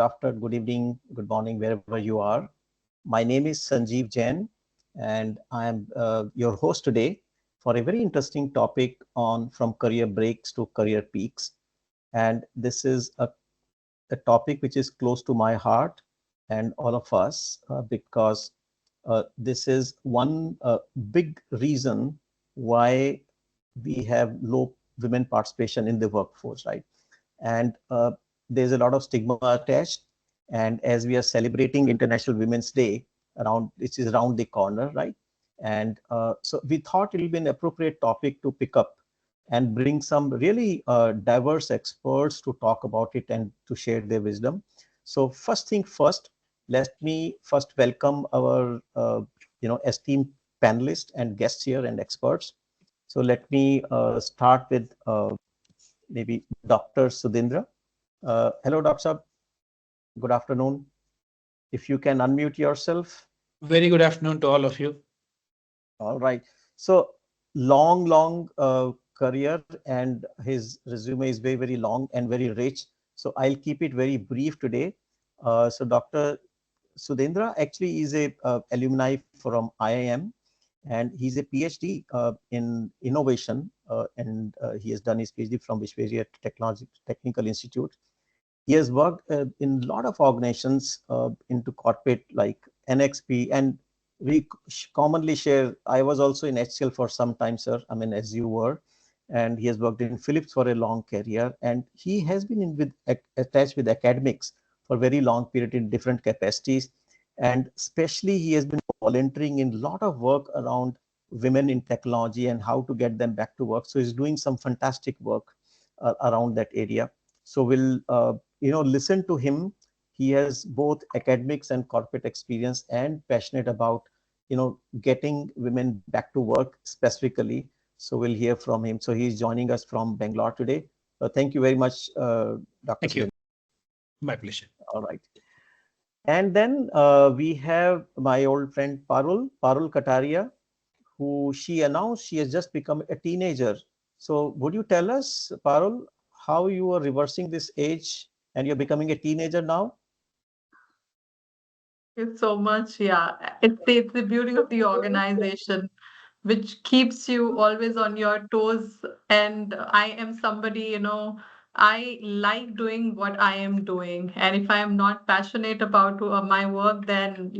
afternoon, good evening, good morning, wherever you are. My name is Sanjiv Jain, and I am your host today for a very interesting topic on from career breaks to career peaks. And this is a topic which is close to my heart and all of us because this is one big reason why we have low women participation in the workforce, right? And there's a lot of stigma attached. And as we are celebrating International Women's Day around, which is around the corner, right? And so we thought it will be an appropriate topic to pick up and bring some really diverse experts to talk about it and to share their wisdom. So first thing first, let me first welcome our esteemed panelists and guests here and experts. So let me start with maybe Dr. Sudhindra. Hello, Dr. Saab. Good afternoon. If you can unmute yourself. Very good afternoon to all of you. All right. So long career, and his resume is very, very long and very rich. So I'll keep it very brief today. So Dr. Sudhindra actually is a alumni from IIM, and he's a PhD in innovation, and he has done his PhD from Vishwariya Technical Institute. He has worked in a lot of organizations into corporate like NXP, and we commonly share. I was also in HCL for some time, sir. I mean, as you were, and he has worked in Philips for a long career, and he has been attached with academics for very long period in different capacities, and especially he has been volunteering in a lot of work around women in technology and how to get them back to work. So he's doing some fantastic work around that area. So we'll listen to him. He has both academics and corporate experience and passionate about getting women back to work specifically. So we'll hear from him. So he's joining us from Bangalore today. Thank you very much, Dr. Thank you. Sudhindra. My pleasure. All right. And then we have my old friend Parul Kataria, who she announced she has just become a teenager. So would you tell us, Parul, how you are reversing this age and you're becoming a teenager now? It's so much, yeah. It's the beauty of the organization, which keeps you always on your toes. And I am somebody, I like doing what I am doing. And if I am not passionate about my work, then,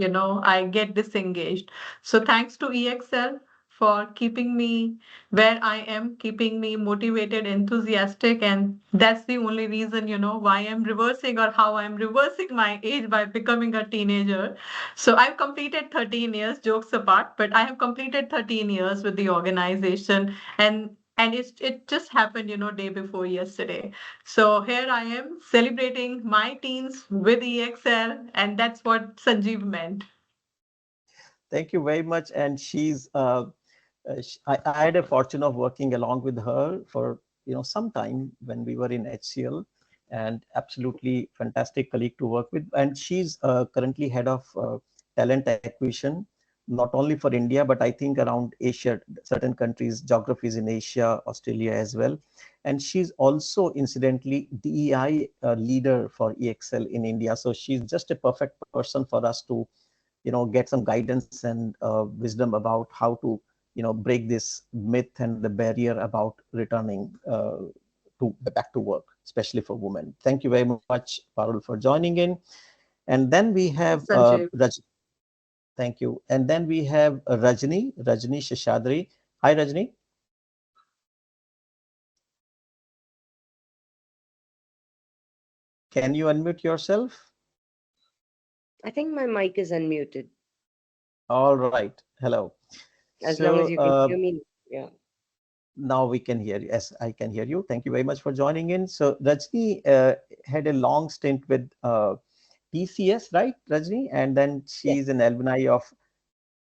I get disengaged. So thanks to EXL for keeping me where I am, keeping me motivated, enthusiastic. And that's the only reason, why I'm reversing or how I'm reversing my age by becoming a teenager. So I've completed 13 years, jokes apart, but I have completed 13 years with the organization, and it just happened, day before yesterday. So here I am celebrating my teens with EXL, and that's what Sanjeev meant. Thank you very much. And I had a fortune of working along with her for some time when we were in HCL, and absolutely fantastic colleague to work with. And she's currently head of talent acquisition, not only for India but I think around Asia, certain countries, geographies in Asia, Australia as well. And she's also incidentally DEI leader for EXL in India. So she's just a perfect person for us to get some guidance and wisdom about how to break this myth and the barrier about returning to back to work, especially for women. Thank you very much, Parul, for joining in. And then we have Sanjeev. thank you. And then we have Rajni Shashadri. Hi, Rajni. Can you unmute yourself? I think my mic is unmuted. All right. Hello. As long as So you can hear me. Yeah. now we can hear you. Yes, I can hear you. Thank you very much for joining in. So Rajni had a long stint with TCS, right, Rajni? And then Yes. she's an alumni of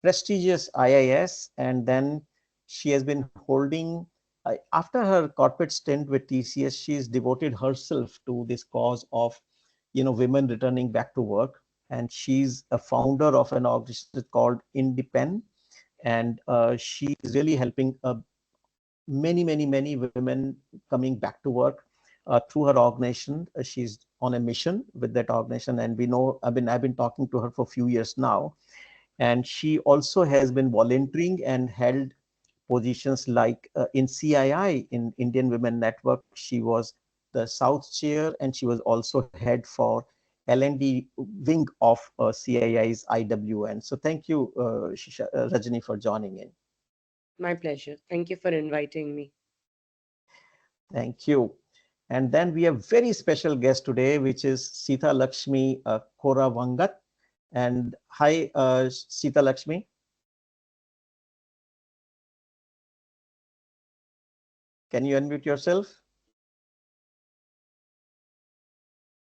prestigious IIS, and then she has been holding, after her corporate stint with TCS, she's devoted herself to this cause of, women returning back to work. And she's a founder of an organization called Independ, and she is really helping many women coming back to work. through her organization. She's on a mission with that organization, and we know I've been talking to her for a few years now, and she also has been volunteering and held positions like in CII, in Indian Women Network. She was the South Chair, and she was also head for L&D wing of CII's IWN. So thank you, Rajani, for joining in. My pleasure. Thank you for inviting me. Thank you. And then we have very special guest today, which is Sita Lakshmi Koravangat. And hi, Sita Lakshmi. Can you unmute yourself?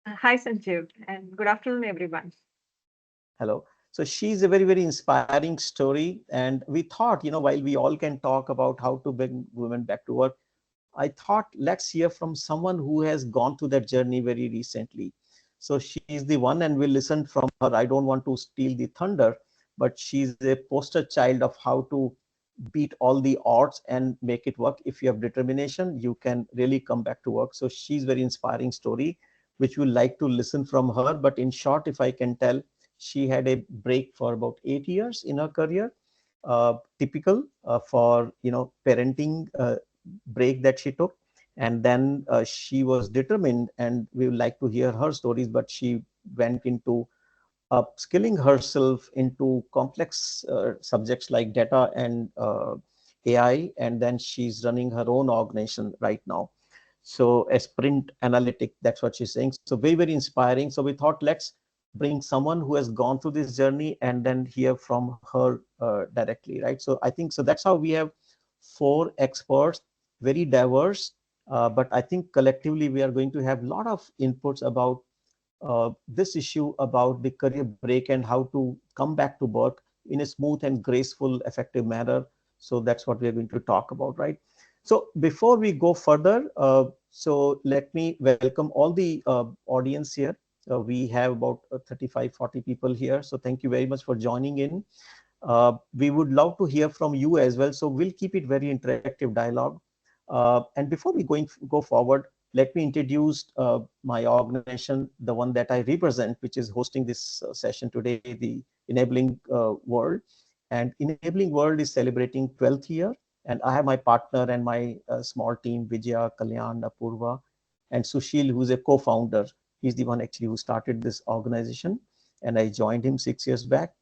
Hi, Sanjiv, and good afternoon, everyone. Hello. So she's a very, very inspiring story. And we thought, while we all can talk about how to bring women back to work, I thought let's hear from someone who has gone through that journey very recently. So she's the one, and we'll listen from her. I don't want to steal the thunder, but she's a poster child of how to beat all the odds and make it work. If you have determination, you can really come back to work. So she's very inspiring story, which we'll like to listen from her. But in short, if I can tell, she had a break for about 8 years in her career, typical for parenting break that she took. And then she was determined, and we would like to hear her stories, but she went into upskilling herself into complex subjects like data and AI, and then she's running her own organization right now. So a sprint analytic, that's what she's saying. So very, very inspiring. So we thought let's bring someone who has gone through this journey and then hear from her directly, right? So I think so that's how we have four experts, very diverse, but I think collectively we are going to have a lot of inputs about this issue about the career break and how to come back to work in a smooth and graceful, effective manner. So that's what we're going to talk about, right? So before we go further, so let me welcome all the audience here. We have about 35, 40 people here. So thank you very much for joining in. We would love to hear from you as well. So we'll keep it very interactive dialogue. And before we go forward, let me introduce my organization, the one that I represent, which is hosting this session today, the Enabling World. And Enabling World is celebrating 12th year. And I have my partner and my small team, Vijaya, Kalyan, Apurva, and Sushil, who's a co-founder. He's the one actually who started this organization. And I joined him 6 years back.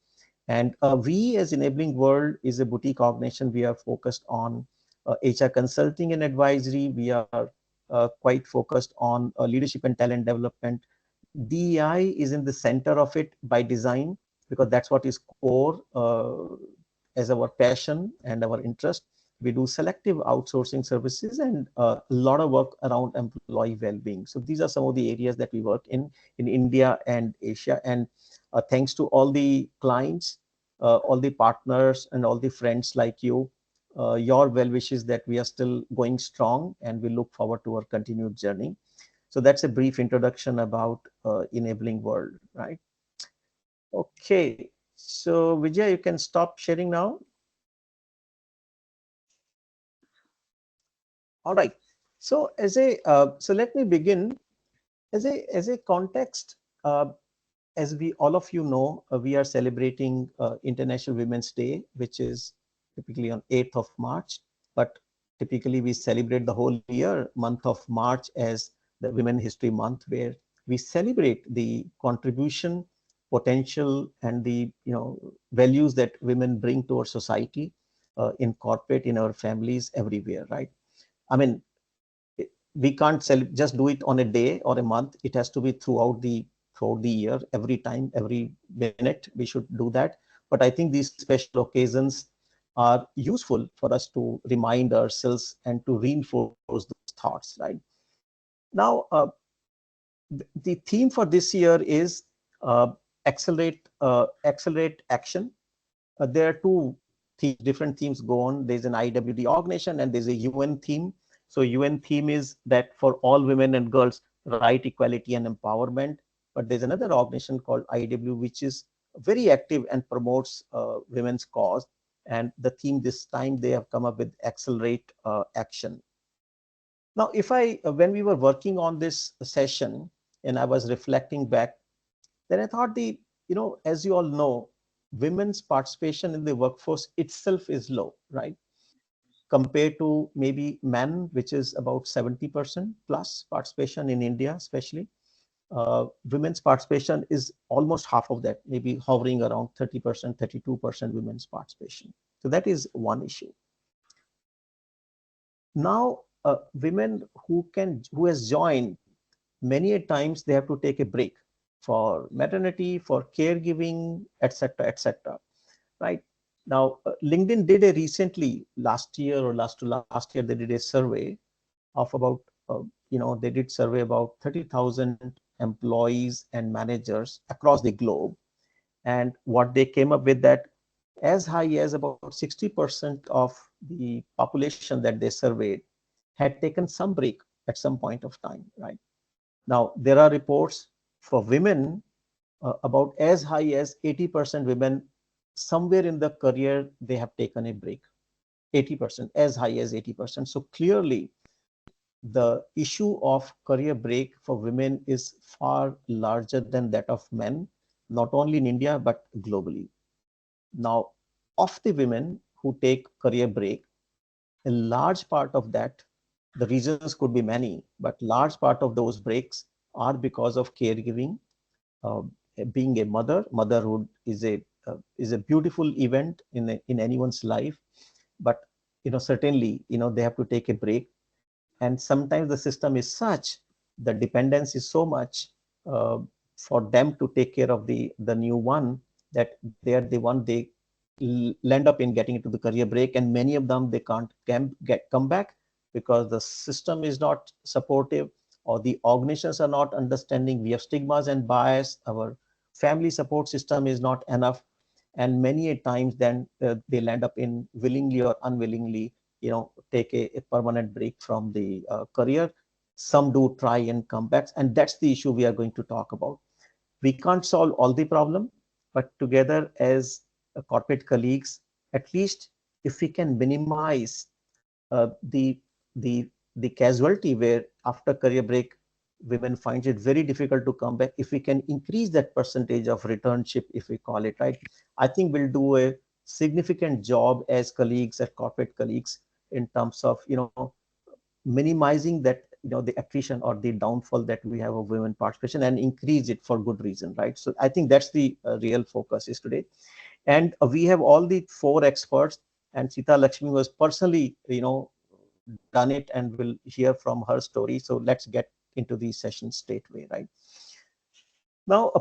And we as Enabling World is a boutique organization. We are focused on HR consulting and advisory. We are quite focused on leadership and talent development. DEI is in the center of it by design, because that's what is core as our passion and our interest. We do selective outsourcing services and a lot of work around employee well-being. So these are some of the areas that we work in India and Asia. And thanks to all the clients, all the partners, and all the friends like you, your well wishes that we are still going strong, and we look forward to our continued journey. So that's a brief introduction about Enabling World, right? Okay, so Vijay, you can stop sharing now. All right. So so let me begin as a context. As we all of you know, we are celebrating International Women's Day, which is typically on 8th of March. But typically we celebrate the whole year, month of March, as the Women History Month, where we celebrate the contribution, potential, and the values that women bring to our society, in corporate, in our families, everywhere, right? I mean, we can't just do it on a day or a month. It has to be throughout the year, every time, every minute we should do that. But I think these special occasions are useful for us to remind ourselves and to reinforce those thoughts, right? Now, the theme for this year is uh, accelerate action. There are two different themes go on. There's an IWD organization and there's a UN theme. So UN theme is that for all women and girls, right, equality, and empowerment. But there's another organization called IW, which is very active and promotes women's cause. And the theme this time, they have come up with accelerate action. Now, if I, when we were working on this session and I was reflecting back, then I thought as you all know, women's participation in the workforce itself is low, right? Compared to maybe men, which is about 70% plus participation in India, especially. Women's participation is almost half of that, maybe hovering around 30%, 32% women's participation. So that is one issue. Now, women who has joined, many a times they have to take a break for maternity, for caregiving, etc., etc. Right now, LinkedIn did a recently last year or last to last year they did a survey of about they did survey about 30,000 employees and managers across the globe, and what they came up with that as high as about 60% of the population that they surveyed had taken some break at some point of time, right? Now, there are reports for women about as high as 80% women somewhere in the career they have taken a break. 80%, as high as 80%. So clearly, the issue of career break for women is far larger than that of men, not only in India but globally. Now, of the women who take career break, a large part of that, the reasons could be many, but large part of those breaks are because of caregiving. uh, Being a mother, motherhood is a beautiful event in anyone's life, but certainly they have to take a break, and sometimes the system is such, the dependence is so much uh, for them to take care of the new one, that they are the one they land up in getting into the career break, and many of them they can't come back because the system is not supportive, or the organizations are not understanding. We have stigmas and bias, our family support system is not enough, and many a times then they land up in willingly or unwillingly take a permanent break from the career. Some do try and come back, and that's the issue we are going to talk about. We can't solve all the problem, but together as corporate colleagues, at least if we can minimize uh, the the the casualty where after career break women finds it very difficult to come back, if we can increase that percentage of returnship, if we call it, right, I think we'll do a significant job as colleagues, as corporate colleagues, in terms of minimizing that the attrition or the downfall that we have of women participation, and increase it for good reason, right? So I think that's the real focus is today. And we have all the four experts, and Sita Lakshmi was personally done it and will hear from her story. So let's get into the session straight away, right? Now,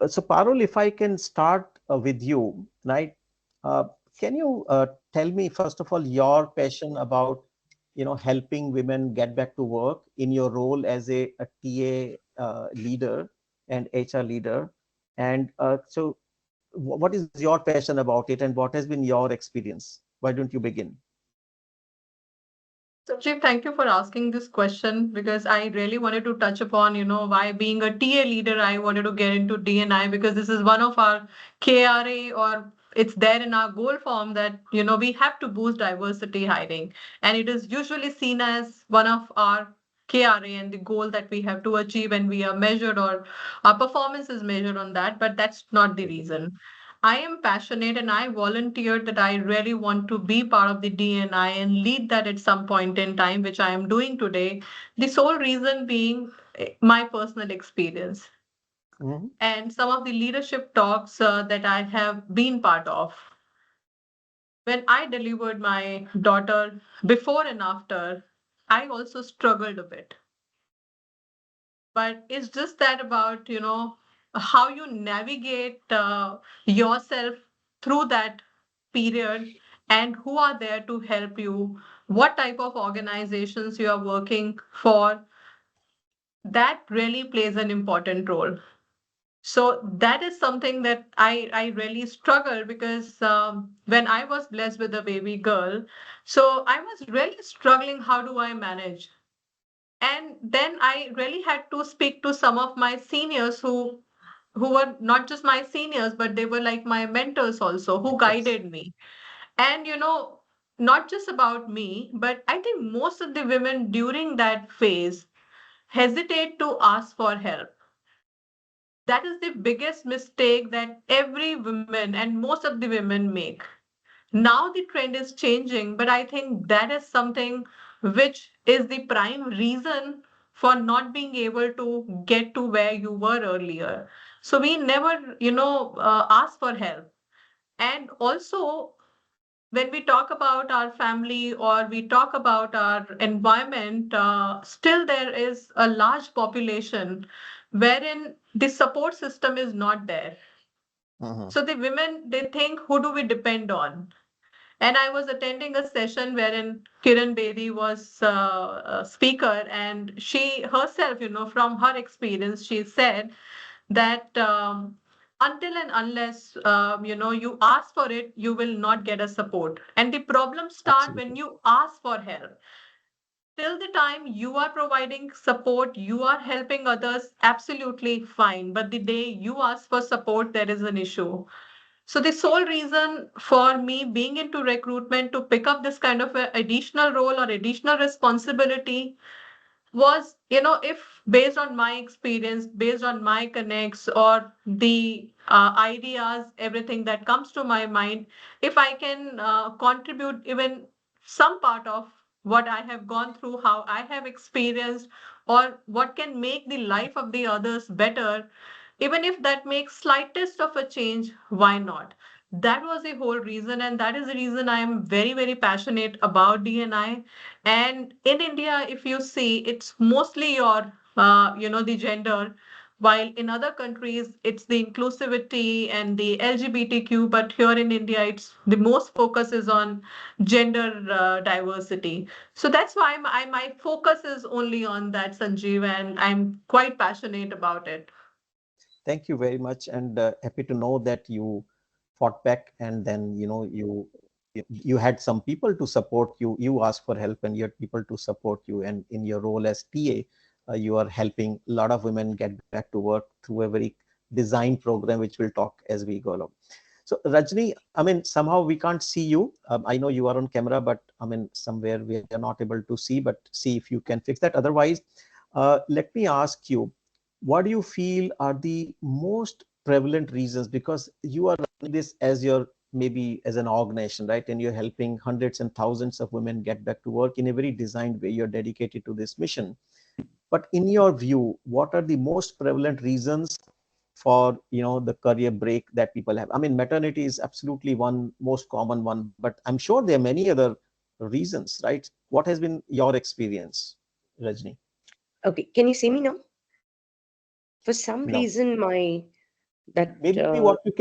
so Parul, if I can start with you, right? Uh, can you tell me first of all your passion about helping women get back to work in your role as a TA leader and HR leader, and so what is your passion about it, and what has been your experience? Why don't you begin? Sanjiv, thank you for asking this question because I really wanted to touch upon, why being a TA leader, I wanted to get into D&I because this is one of our KRA, or it's there in our goal form that, we have to boost diversity hiring. And it is usually seen as one of our KRA and the goal that we have to achieve, and we are measured, or our performance is measured on that, but that's not the reason. I am passionate and I volunteered that I really want to be part of the DNI and lead that at some point in time, which I am doing today. The sole reason being my personal experience Mhm. and some of the leadership talks that I have been part of. When I delivered my daughter before and after, I also struggled a bit. But it's just that about, how you navigate yourself through that period, and who are there to help you, what type of organizations you are working for, that really plays an important role. So that is something that I really struggle because when I was blessed with a baby girl, so I was really struggling. How do I manage? And then I really had to speak to some of my seniors who were not just my seniors, but they were like my mentors also, who Mentors. guided me. And not just about me, but I think most of the women during that phase hesitate to ask for help. That is the biggest mistake that every woman and most of the women make. Now the trend is changing, but I think that is something which is the prime reason for not being able to get to where you were earlier. So we never, ask for help. And also, when we talk about our family or we talk about our environment, still there is a large population wherein the support system is not there. Mhm. So the women, they think, who do we depend on? And I was attending a session wherein Kiran Bedi was a speaker, and she herself, from her experience, she said that until and unless you ask for it, you will not get a support. And the problems start when Absolutely. you ask for help. Till the time you are providing support, you are helping others, absolutely fine. But the day you ask for support, there is an issue. So the sole reason for me being into recruitment to pick up this kind of a additional role or additional responsibility was, if based on my experience, based on my connects or the ideas, everything that comes to my mind, if I can contribute even some part of what I have gone through, how I have experienced, or what can make the life of the others better, even if that makes slightest of a change, why not? That was the whole reason, and that is the reason I am very, very passionate about DNI. And in India, if you see, it's mostly your, the gender, while in other countries, it's the inclusivity and the LGBTQ. But here in India, it's the most focus is on gender diversity. So that's why my focus is only on that, Sanjeev, and I'm quite passionate about it. Thank you very much, and happy to know that you fought back, and then you had some people to support you. You asked for help, and you had people to support you. And in your role as TA, you are helping a lot of women get back to work through a very designed program, which we'll talk as we go along. So Rajni, I mean, somehow we can't see you. I know you are on camera, but I mean, somewhere we are not able to see. But see if you can fix that. Otherwise, let me ask you, what do you feel are the most prevalent reasons? Because you are running this as your maybe as an organization, right? And you're helping hundreds and thousands of women get back to work in a very designed way. You're dedicated to this mission. But in your view, what are the most prevalent reasons for the career break that people have? I mean, maternity is absolutely one most common one, but I'm sure there are many other reasons, right? What has been your experience, Rajni? Okay, can you see me now? For some No. reason, my that Maybe what you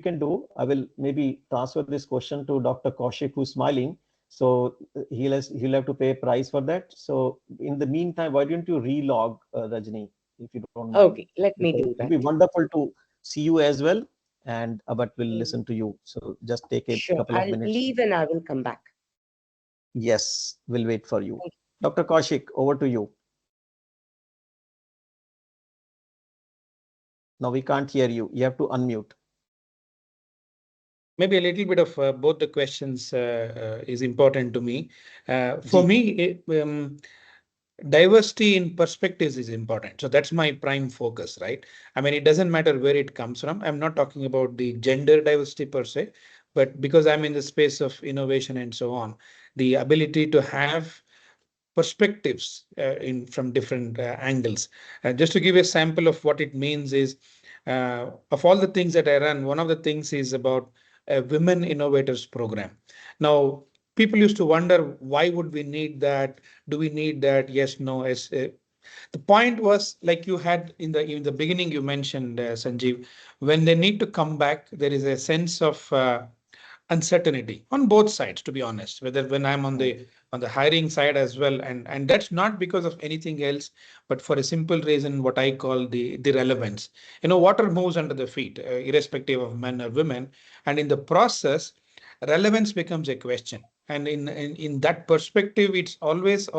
can do, I will maybe transfer this question to Dr. Kaushik, who's smiling. So he'll have to pay a price for that. So in the meantime, why don't you relog, Rajni, if you don't mind? okay, let me Because do it would that. be wonderful to see you as well, and but we'll Mm, listen to you. So just take a Sure, couple of I'll minutes. leave and I will come back. Yes, we'll wait for you. Thank Dr. Kaushik, over to you. No, we can't hear you. You have to unmute. Maybe a little bit of both the questions is important to me. For Ji. me, diversity in perspectives is important. So that's my prime focus, right? I mean, it doesn't matter where it comes from. I'm not talking about the gender diversity per se, but because I'm in the space of innovation and so on, the ability to have perspectives in from different angles. Just to give a sample of what it means is, of all the things that I run, one of the things is about a women innovators program. Now, people used to wonder, why would we need that? Do we need that? Yes, no. The point was, like you had in the beginning, you mentioned, Sanjeev, when they need to come back, there is a sense of uncertainty on both sides, to be honest, whether when I'm on the hiring side as well, and that's not because of anything else, but for a simple reason, what I call the relevance. Water moves under the feet, irrespective of men or women, and in the process, relevance becomes a question. And in that perspective, it's always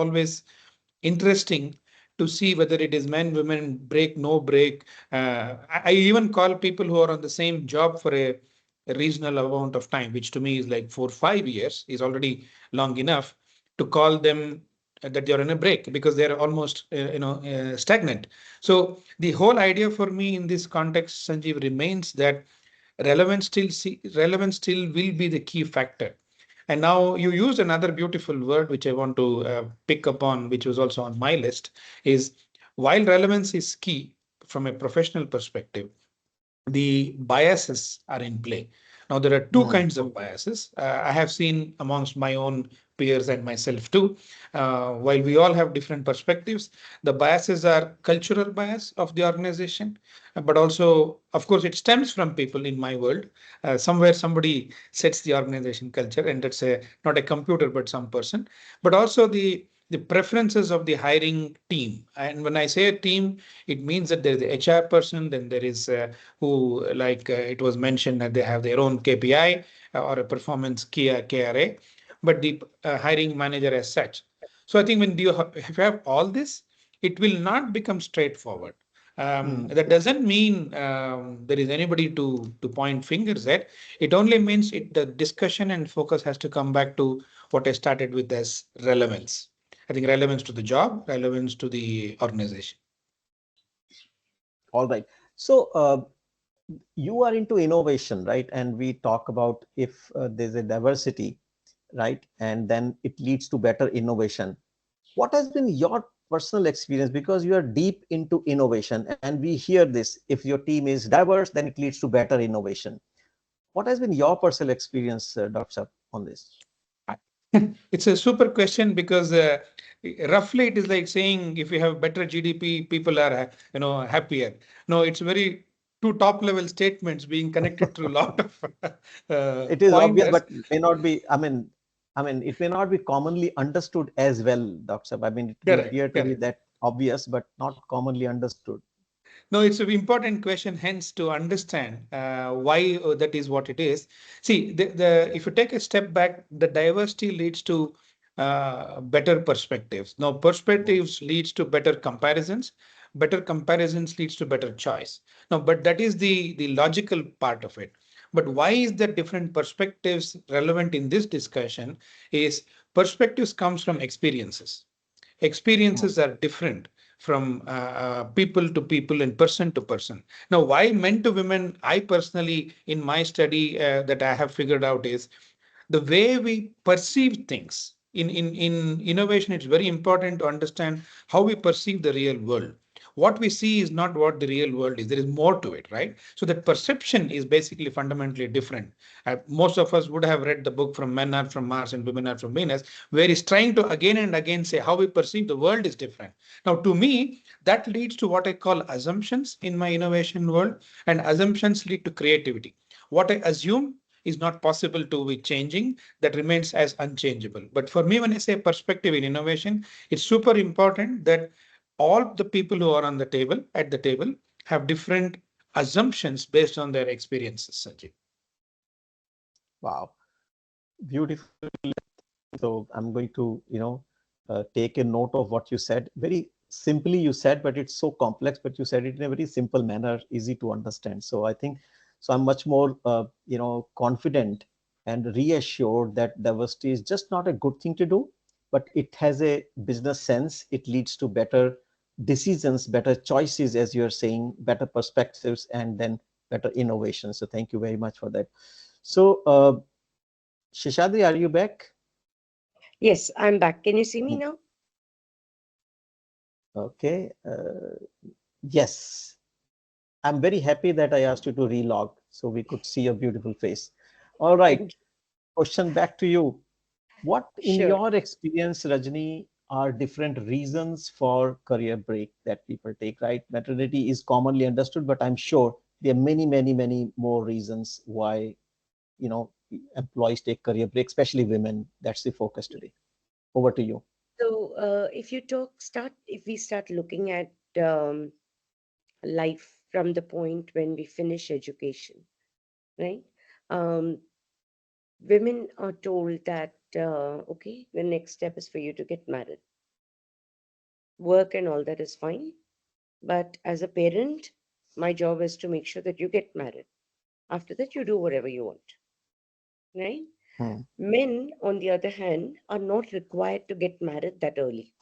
interesting to see whether it is men, women, break, no break. I even call people who are on the same job for a a reasonable amount of time, which to me is like 4 5 years, is already long enough to call them that they're in a break because they're almost stagnant. So the whole idea for me in this context, Sanjeev, remains that relevance still will be the key factor. And now you used another beautiful word which I want to pick up on, which was also on my list, is while relevance is key from a professional perspective, the biases are in play. Now, there are two kinds of biases. I have seen amongst my own peers and myself too. While we all have different perspectives, the biases are cultural bias of the organization, but also, of course, it stems from people in my world. Somewhere somebody sets the organization culture, and that's not a computer, but some person. But also the preferences of the hiring team. And when I say a team, it means that there is the HR person, then there is who, like it was mentioned, that they have their own KPI or a performance KRA, but the hiring manager as such. So I think when if you have all this, it will not become straightforward. That doesn't mean there is anybody to point fingers at. It only means the discussion and focus has to come back to what I started with as relevance. I think relevance to the job, relevance to the organization. All right. So you are into innovation, right? And we talk about if there's a diversity, right? And then it leads to better innovation. What has been your personal experience? Because you are deep into innovation and we hear this, if your team is diverse, then it leads to better innovation. What has been your personal experience, Dr. Sab, on this? It's a super question because roughly it is like saying if you have better GDP, people are happier. No, it's very two top level statements being connected to a lot of It is obvious, pointers. but may not be, it may not be commonly understood as well, Dr. Sab. I mean, it may Correct, appear to be correct. that obvious, but not commonly understood. No, it's an important question, hence to understand why that is what it is. See, if you take a step back, the diversity leads to better perspectives. Now, perspectives leads to better comparisons leads to better choice. Now, but that is the logical part of it. But why is that different perspectives relevant in this discussion is perspectives comes from experiences. Experiences are different from people to people and person to person. Now, why men to women, I personally, in my study that I have figured out is the way we perceive things. In innovation, it's very important to understand how we perceive the real world. What we see is not what the real world is. There is more to it, right? So that perception is basically fundamentally different. Most of us would have read the book From Men Are From Mars and Women Are From Venus, where he's trying to again and again say how we perceive the world is different. Now, to me, that leads to what I call assumptions in my innovation world, and assumptions lead to creativity. What I assume is not possible to be changing, that remains as unchangeable. But for me, when I say perspective in innovation, it's super important that all the people who are on the table, at the table, have different assumptions based on their experiences, Sanjay. Wow, beautiful. So I'm going to, take a note of what you said. Very simply you said, but it's so complex, but you said it in a very simple manner, easy to understand. So I think, so I'm much more, confident and reassured that diversity is just not a good thing to do, but it has a business sense. It leads to better decisions, better choices, as you're saying, better perspectives, and then better innovation. So thank you very much for that. So, Shishadri, are you back? Yes, I'm back. Can you see me now? Okay. Yes. I'm very happy that I asked you to relog so we could see your beautiful face. All right. Thank you. Question back to you. What, in Sure. your experience, Rajni, are different reasons for career break that people take, right? Maternity is commonly understood, but I'm sure there are many, many, many more reasons why, you know, employees take career break, especially women. That's the focus today. Over to you. So, if we start looking at life from the point when we finish education, right? Um, Women are told that, okay, the next step is for you to get married. Work and all that is fine. But as a parent, my job is to make sure that you get married. After that, you do whatever you want, right? Hmm. Men, on the other hand, are not required to get married that early.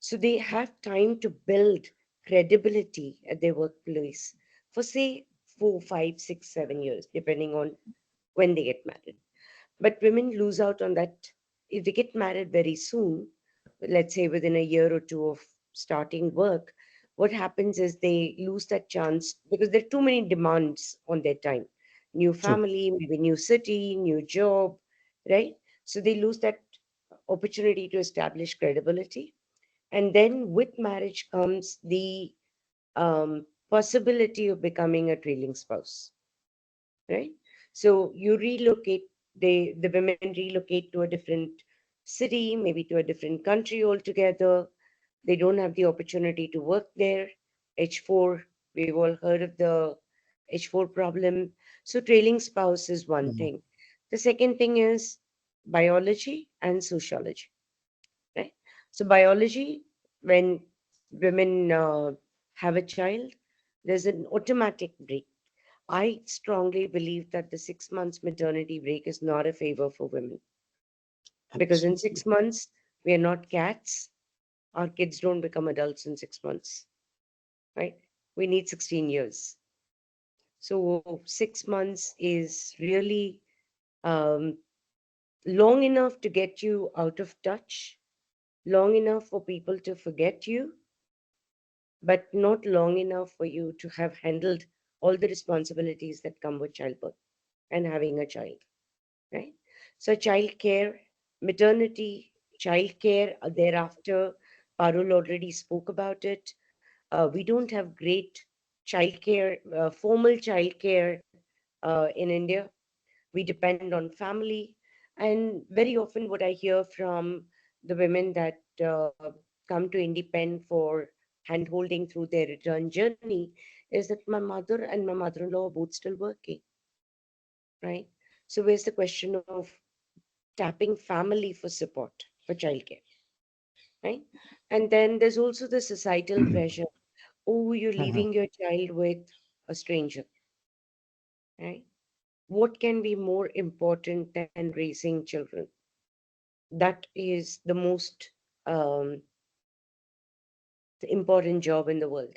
So they have time to build credibility at their workplace for, say, 4, 5, 6, 7 years, depending on when they get married. But women lose out on that. If they get married very soon, let's say within a year or two of starting work, what happens is they lose that chance because there are too many demands on their time. New True. family, maybe new city, new job, right? So they lose that opportunity to establish credibility. And then with marriage comes the possibility of becoming a trailing spouse, right? So you relocate, the women relocate to a different city, maybe to a different country altogether. They don't have the opportunity to work there. H4, we've all heard of the H4 problem. So trailing spouse is one Hmm. thing. The second thing is biology and sociology, right? So biology, when women have a child, there's an automatic break. I strongly believe that the 6 months maternity break is not a favor for women because in Absolutely. 6 months, we are not cats. Our kids don't become adults in 6 months, right? We need 16 years. So 6 months is really um, long enough to get you out of touch, long enough for people to forget you, but not long enough for you to have handled all the responsibilities that come with childbirth and having a child, right? So, childcare, maternity, childcare thereafter, Parul already spoke about it. We don't have great childcare, formal childcare in India. We depend on family. And very often, what I hear from the women that come to Independ for hand holding through their return journey is that my mother and my mother in law are both still working, right? So, where's the question of tapping family for support for childcare, right? And then there's also the societal pressure. Oh, you're Mhm. leaving your child with a stranger, right? What can be more important than raising children? That is the most um, important job in the world,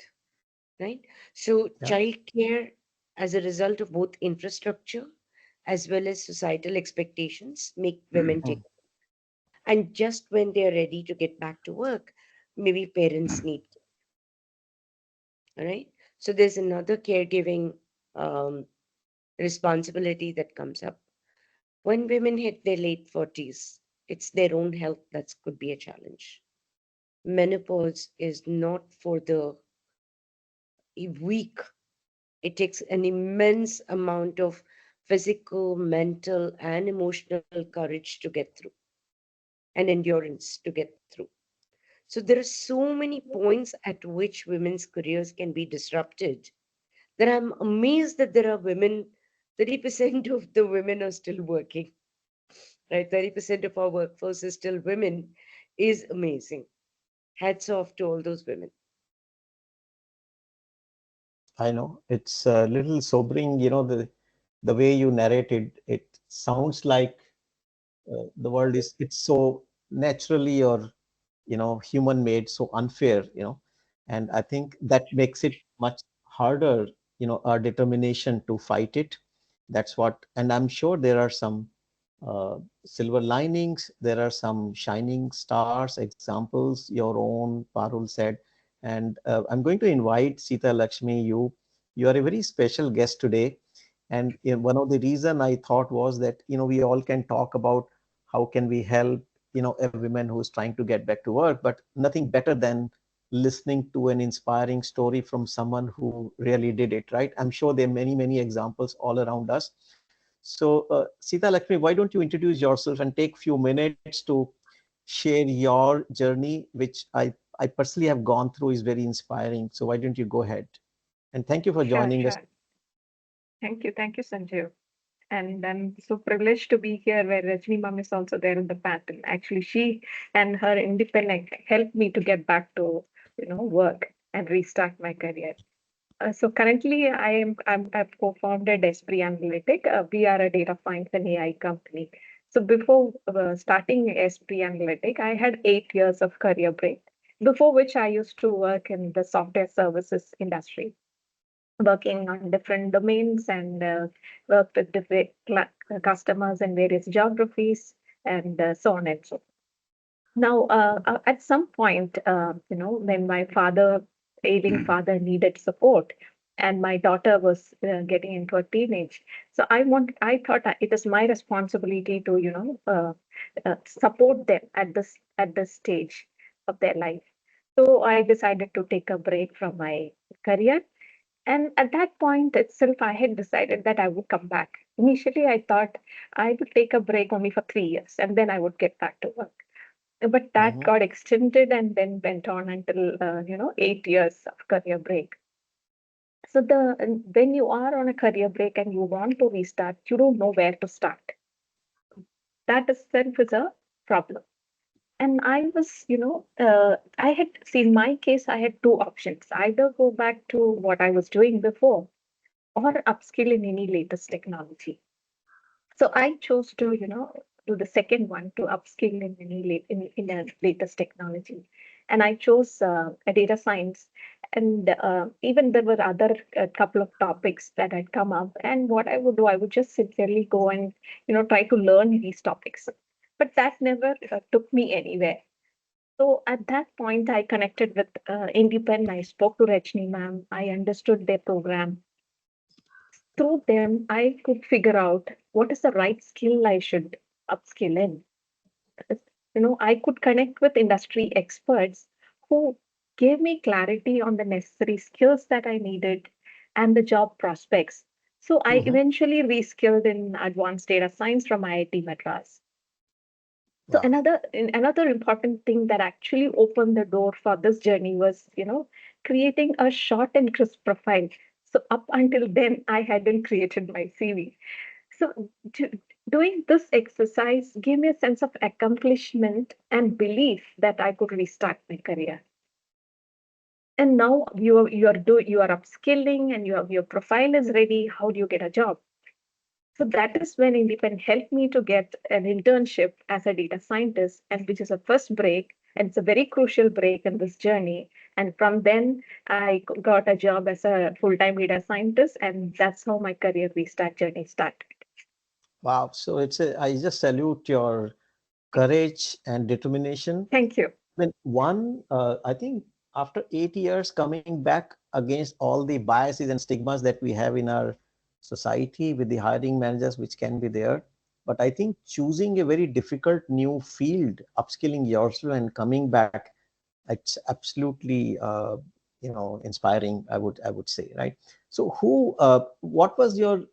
right? So, Yeah. childcare, as a result of both infrastructure as well as societal expectations, make women Hmm. take. And just when they're ready to get back to work, maybe parents need, all right? So, there's another caregiving um, responsibility that comes up. When women hit their late 40s, it's their own health that could be a challenge. Menopause is not for the weak. It takes an immense amount of physical, mental, and emotional courage to get through and endurance to get through. So there are so many points at which women's careers can be disrupted that I'm amazed that there are women, 30% of the women are still working, right? 30% of our workforce is still women is amazing. Hats off to all those women. I know it's a little sobering, the way you narrated. It sounds like the world is it's so naturally or human made, so unfair, and I think that makes it much harder, our determination to fight it. That's what, and I'm sure there are some uh, silver linings, there are some shining stars examples, your own Parul said. And I'm going to invite Sita Lakshmi, you are a very special guest today. And one of the reason I thought was that we all can talk about how can we help a woman who's trying to get back to work, but nothing better than listening to an inspiring story from someone who really did it, right? I'm sure there are many many examples all around us. So Sita Lakshmi, why don't you introduce yourself and take few minutes to share your journey, which I personally have gone through, is very inspiring. So why don't you go ahead, and thank you for Sure, joining us. sure. Thank you, Sanjiv. And I'm so privileged to be here where Rajni Mom is also there in the panel. Actually, she and her independent helped me to get back to, work and restart my career. So currently, I've co-founded Esprit Analytic. We are a data science and AI company. So before starting Esprit Analytic, I had 8 years of career break. Before which I used to work in the software services industry, working on different domains and worked with different customers in various geographies and so on and so forth. Now, at some point, when my ailing father needed support, and my daughter was getting into a teenage, so I thought it is my responsibility to, support them at this stage of their life. So I decided to take a break from my career, and at that point itself, I had decided that I would come back. Initially, I thought I would take a break only for 3 years, and then I would get back to work, but that Mhm. got extended and then went on until 8 years of career break. So when you are on a career break and you want to restart, you don't know where to start. That itself is a problem. And I was, I had seen my case, I had two options: either go back to what I was doing before or upskill in any latest technology. So I chose to, do the second one, to upskill in in a latest technology. And I chose a data science. And even there were other couple of topics that had come up. And what I would do, I would just sincerely go and, try to learn these topics. But that never took me anywhere. So at that point, I connected with Independent. I spoke to Rajni ma'am. I understood their program. Through them, I could figure out what is the right skill I should upskill in. I could connect with industry experts who gave me clarity on the necessary skills that I needed and the job prospects. So I Mhm. eventually reskilled in advanced data science from IIT Madras. So Wow. another important thing that actually opened the door for this journey was, creating a short and crisp profile. So up until then, I hadn't created my CV. So doing this exercise gave me a sense of accomplishment and belief that I could restart my career. And now you are upskilling and your profile is ready. How do you get a job? So that is when Independent helped me to get an internship as a data scientist, and which is a first break, and it's a very crucial break in this journey. And from then, I got a job as a full-time data scientist, and that's how my career restart journey started. Wow. So I just salute your courage and determination. Thank you. I mean, I think after 8 years coming back against all the biases and stigmas that we have in our society with the hiring managers, which can be there. But I think choosing a very difficult new field, upskilling yourself and coming back, it's absolutely, inspiring, I would say, right? So what was your,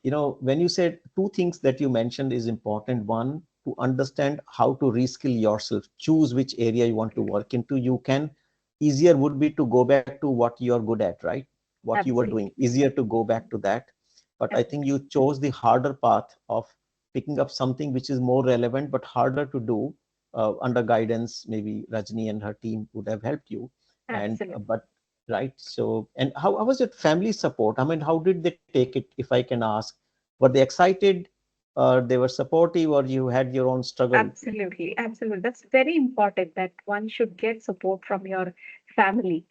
when you said two things that you mentioned is important. One, to understand how to reskill yourself, choose which area you want to work into. You can easier would be to go back to what you're good at, right? What you were doing, Absolutely. easier to go back to that. But I think Absolutely. you chose the harder path of picking up something which is more relevant but harder to do, under guidance. Maybe Rajni and her team would have helped you. And Absolutely. but right. So, and how was your family support? I mean, how did they take it, if I can ask? Were they excited? They were supportive, or you had your own struggle? Absolutely. Absolutely. That's very important that one should get support from your family.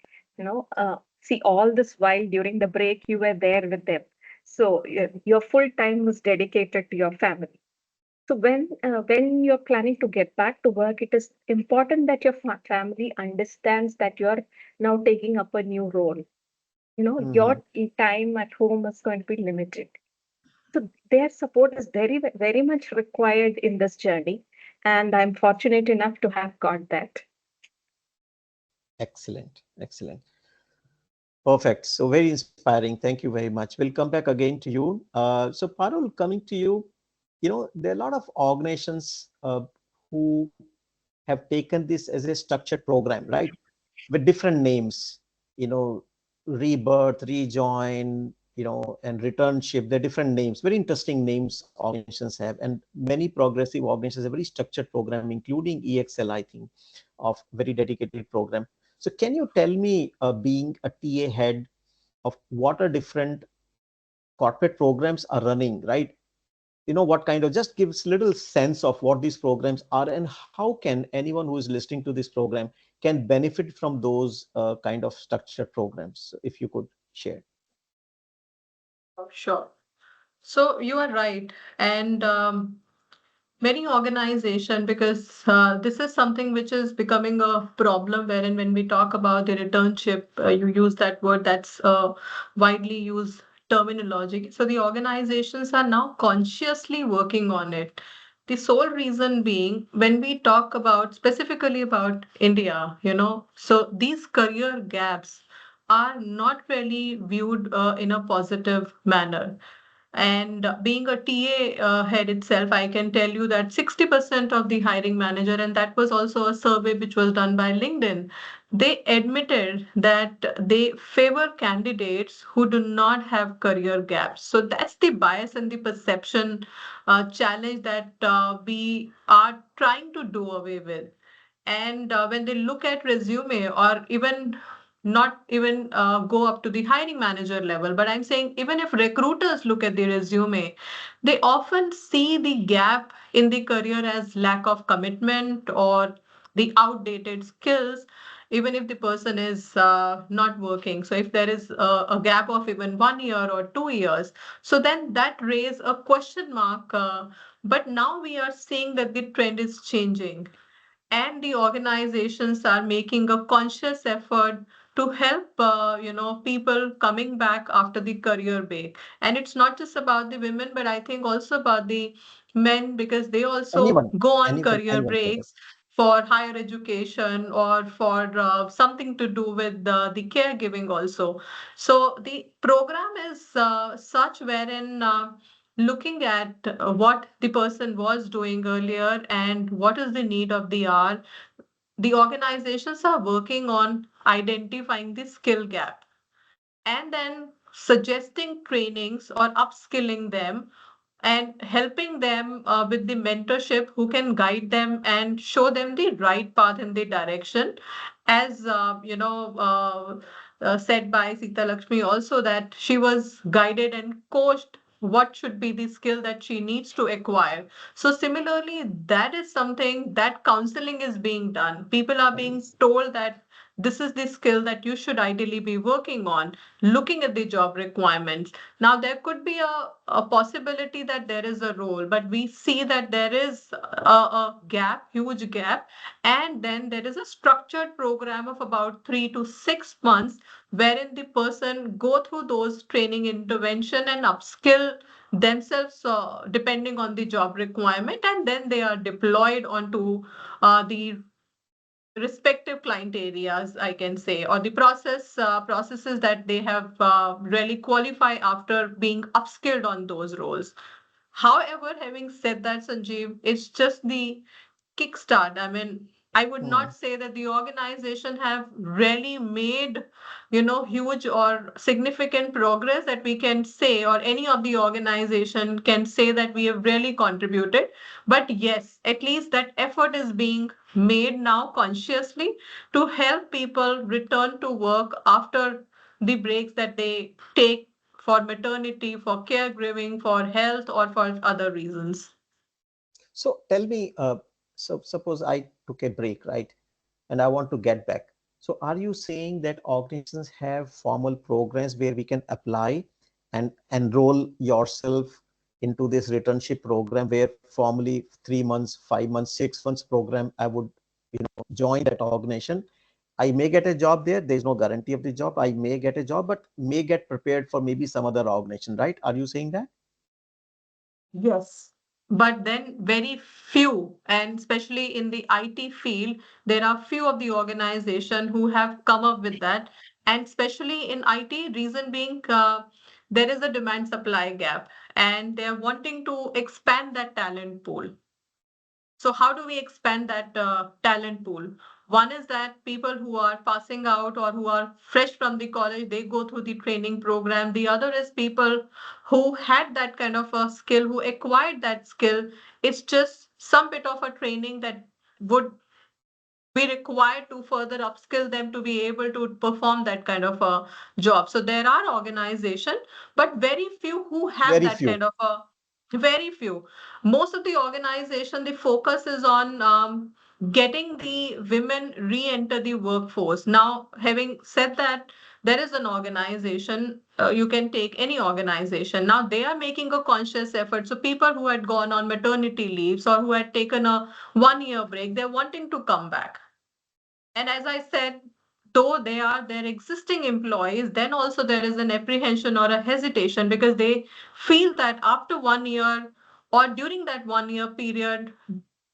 See, all this while during the break, you were there with them. So your full time was dedicated to your family. So when you're planning to get back to work, it is important that your family understands that you're now taking up a new role. Hmm. Your time at home is going to be limited. So their support is very much required in this journey, and I'm fortunate enough to have got that. Excellent, excellent, perfect. So very inspiring. Thank you very much. We'll come back again to you. So Parul, coming to you, there are a lot of organizations who have taken this as a structured program, right? With different names, you know, rebirth, rejoin, and returnship. They're different names, very interesting names organizations have, and many progressive organizations have very structured program, including EXL, I think, of very dedicated program. So can you tell me, being a TA head, of what are different corporate programs are running, right? What kind of, just gives little sense of what these programs are, and how can anyone who is listening to this program can benefit from those kind of structured programs, if you could share. Sure. So you are right. And many organization, because this is something which is becoming a problem, wherein when we talk about the returnship, you use that word, that's widely used terminology. So the organizations are now consciously working on it. The sole reason being, when we talk about specifically about India, so these career gaps are not really viewed in a positive manner. And being a TA head itself, I can tell you that 60% of the hiring manager, and that was also a survey which was done by LinkedIn, they admitted that they favor candidates who do not have career gaps. So that's the bias and the perception challenge that we are trying to do away with. And when they look at resume, or even not even go up to the hiring manager level, but I'm saying even if recruiters look at the resume, they often see the gap in the career as lack of commitment or the outdated skills, even if the person is not working. So if there is a gap of even 1 year or 2 years, so then that raise a question mark. But now we are seeing that the trend is changing, and the organizations are making a conscious effort to help people coming back after the career break. And it's not just about the women, but I think also about the men, because they also Anyone, go on anyone, career anyone for that. breaks for higher education, or for something to do with the caregiving also. So the program is such wherein looking at what the person was doing earlier and what is the need of the hour, the organizations are working on identifying the skill gap and then suggesting trainings or upskilling them, and helping them with the mentorship who can guide them and show them the right path in the direction. As said by Sita Lakshmi also, that she was guided and coached what should be the skill that she needs to acquire. So similarly, that is something that counseling is being done. People are being Nice. told that this is the skill that you should ideally be working on, looking at the job requirements. Now, there could be a possibility that there is a role, but we see that there is a gap, huge gap. And then there is a structured program of about 3 to 6 months, wherein the person go through those training intervention and upskill themselves depending on the job requirement, and then they are deployed onto the respective client areas, I can say, or the processes that they have really qualify after being upskilled on those roles. However, having said that, Sanjeev, it's just the kickstart. I mean, I would not Hmm. say that the organization have really made, huge or significant progress that we can say, or any of the organization can say that we have really contributed. But yes, at least that effort is being made now consciously to help people return to work after the breaks that they take for maternity, for caregiving, for health, or for other reasons. So tell me, so suppose I took a break, right? And I want to get back. So are you saying that organizations have formal programs where we can apply and enroll yourself into this returnship program, where formally 3 months, 5 months, 6 months program, I would, join that organization. I may get a job there. There's no guarantee of the job. I may get a job, but may get prepared for maybe some other organization, right? Are you saying that? Yes. But then very few, and especially in the IT field, there are few of the organization who have come up with that. And especially in IT, reason being, there is a demand supply gap, and they're wanting to expand that talent pool. So how do we expand that talent pool? One is that people who are passing out or who are fresh from the college, they go through the training program. The other is people who had that kind of a skill, who acquired that skill. It's just some bit of a training that would be required to further upskill them to be able to perform that kind of a job. So there are organizations, but very few who have Very that few. kind of a, very few. Most of the organization, the focus is on getting the women re-enter the workforce. Now, having said that, there is an organization, you can take any organization. Now they are making a conscious effort. So people who had gone on maternity leaves or who had taken a 1 year break, they're wanting to come back. And as I said, though they are their existing employees, then also there is an apprehension or a hesitation because they feel that after 1 year or during that 1 year period,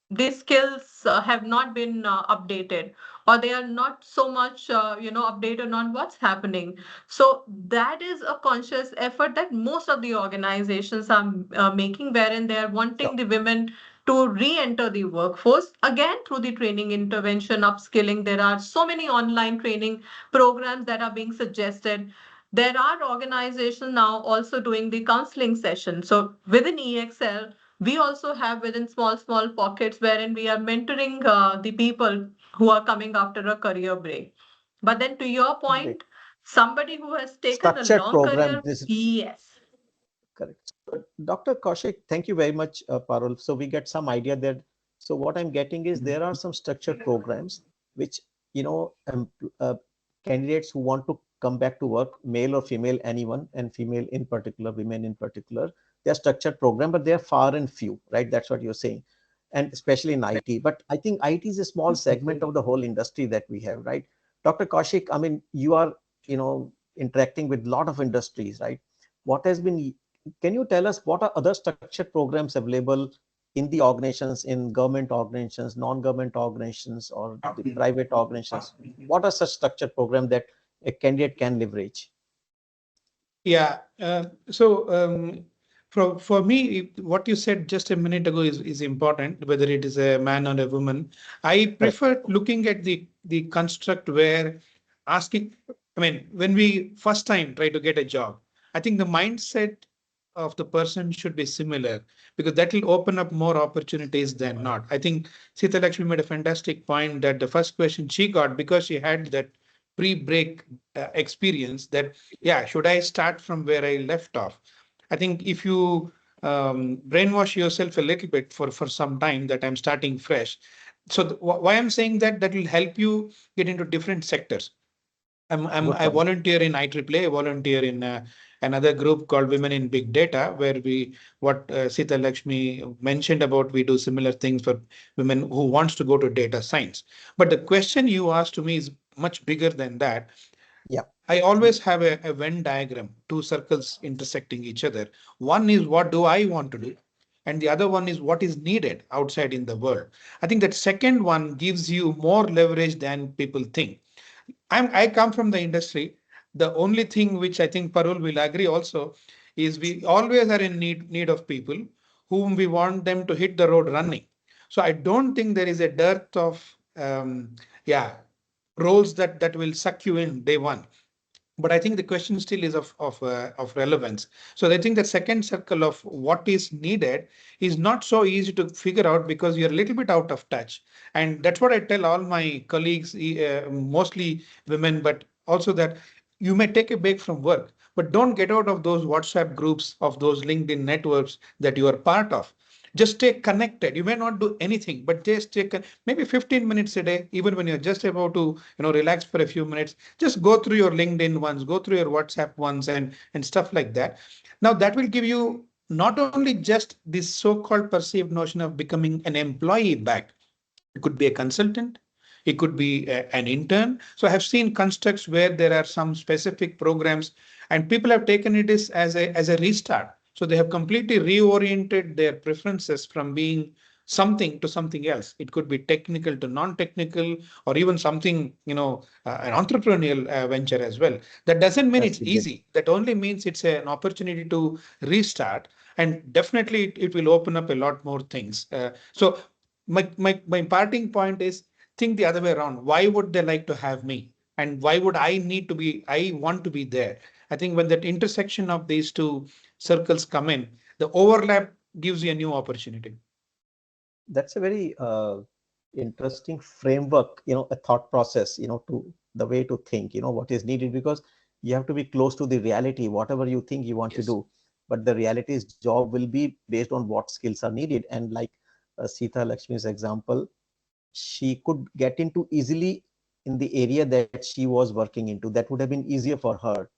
these skills have not been updated, or they are not so much updated on what's happening. So that is a conscious effort that most of the organizations are making, wherein they are wanting Sure. the women to re-enter the workforce again through the training intervention, upskilling. There are so many online training programs that are being suggested. There are organizations now also doing the counseling session. So within EXL, we also have within small pockets wherein we are mentoring the people who are coming after a career break. But then to your Great. point, somebody who has taken a Structured long program. career, This is yes. correct. So, Dr. Kaushik, thank you very much, Parul. So we get some idea that. So what I'm getting is there are some structured programs which you know candidates who want to come back to work, male or female, anyone, and female in particular, women in particular. They are structured program, but they are far and few, right? That's what you're saying, and especially in IT. But I think IT is a small segment of the whole industry that we have, right? Dr. Kaushik, I mean, you are interacting with a lot of industries, right? What has been Can you tell us what are other structured programs available in the organizations, in government organizations, non-government organizations, or the private organizations? What are such structured programs that a candidate can leverage? Yeah. For me, what you said just a minute ago is important, whether it is a man or a woman. I Correct. prefer looking at the construct where asking, I mean, when we first time try to get a job, I think the mindset of the person should be similar because that will open up more opportunities than not. I think Sita Lakshmi made a fantastic point that the first question she got because she had that pre-break experience that yeah, should I start from where I left off? I think if you brainwash yourself a little bit for some time that I'm starting fresh. So why I'm saying that will help you get into different sectors. Good I point. volunteer in IEEE. I volunteer in another group called Women in Big Data, where what Sita Lakshmi mentioned about, we do similar things for women who wants to go to data science. But the question you asked to me is much bigger than that. Yeah. I always have a Venn diagram, two circles intersecting each other. One is what do I want to do? And the other one is what is needed outside in the world. I think that second one gives you more leverage than people think. I come from the industry. The only thing which I think Parul will agree also is we always are in need of people whom we want them to hit the road running. So I don't think there is a dearth of yeah roles that will suck you in day one. But I think the question still is of relevance. So I think the second circle of what is needed is not so easy to figure out because you're a little bit out of touch. And that's what I tell all my colleagues, mostly women, but also that you may take a break from work, but don't get out of those WhatsApp groups, of those LinkedIn networks that you are part of. Just stay connected. You may not do anything, but just maybe 15 minutes a day, even when you're just about to, relax for a few minutes. Just go through your LinkedIn ones, go through your WhatsApp ones, and stuff like that. Now that will give you not only just this so-called perceived notion of becoming an employee back. It could be a consultant. It could be an intern. So I have seen constructs where there are some specific programs and people have taken it as a restart. So they have completely reoriented their preferences from being something to something else. It could be technical to non-technical or even something, an entrepreneurial venture as well. That doesn't mean That's it's the great. easy. That only means it's an opportunity to restart. And definitely it will open up a lot more things. So my parting point is think the other way around. Why would they like to have me? And why would I want to be there? I think when that intersection of these two circles come in, the overlap gives you a new opportunity. That's a very interesting framework, a thought process, to the way to think, what is needed, because you have to be close to the reality, whatever you think you want to Yes. do. But the reality's job will be based on what skills are needed. And like Sita Lakshmi's example, she could get into easily in the area that she was working into. That would have been easier for her.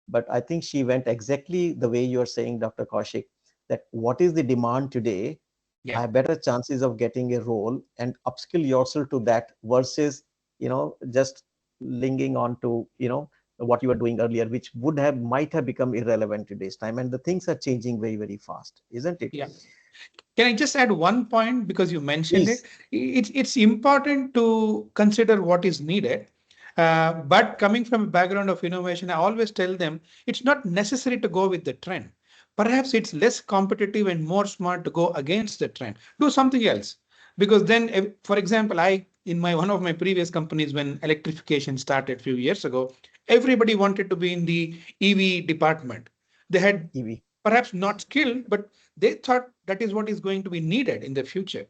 But I think she went exactly the way you're saying, Dr. Kaushik, that what is the demand today? Yeah. I have better chances of getting a role and upskill yourself to that versus, just linking on to, what you were doing earlier, which might have become irrelevant today's time. And the things are changing very, very fast, isn't it? Yeah. Can I just add one point because you mentioned it? Please. It's important to consider what is needed. But coming from a background of innovation, I always tell them it's not necessary to go with the trend. Perhaps it's less competitive and more smart to go against the trend. Do something else. Because then, for example, in my one of my previous companies, when electrification started a few years ago, everybody wanted to be in the EV department. They had EV. perhaps not skilled, but they thought that is what is going to be needed in the future.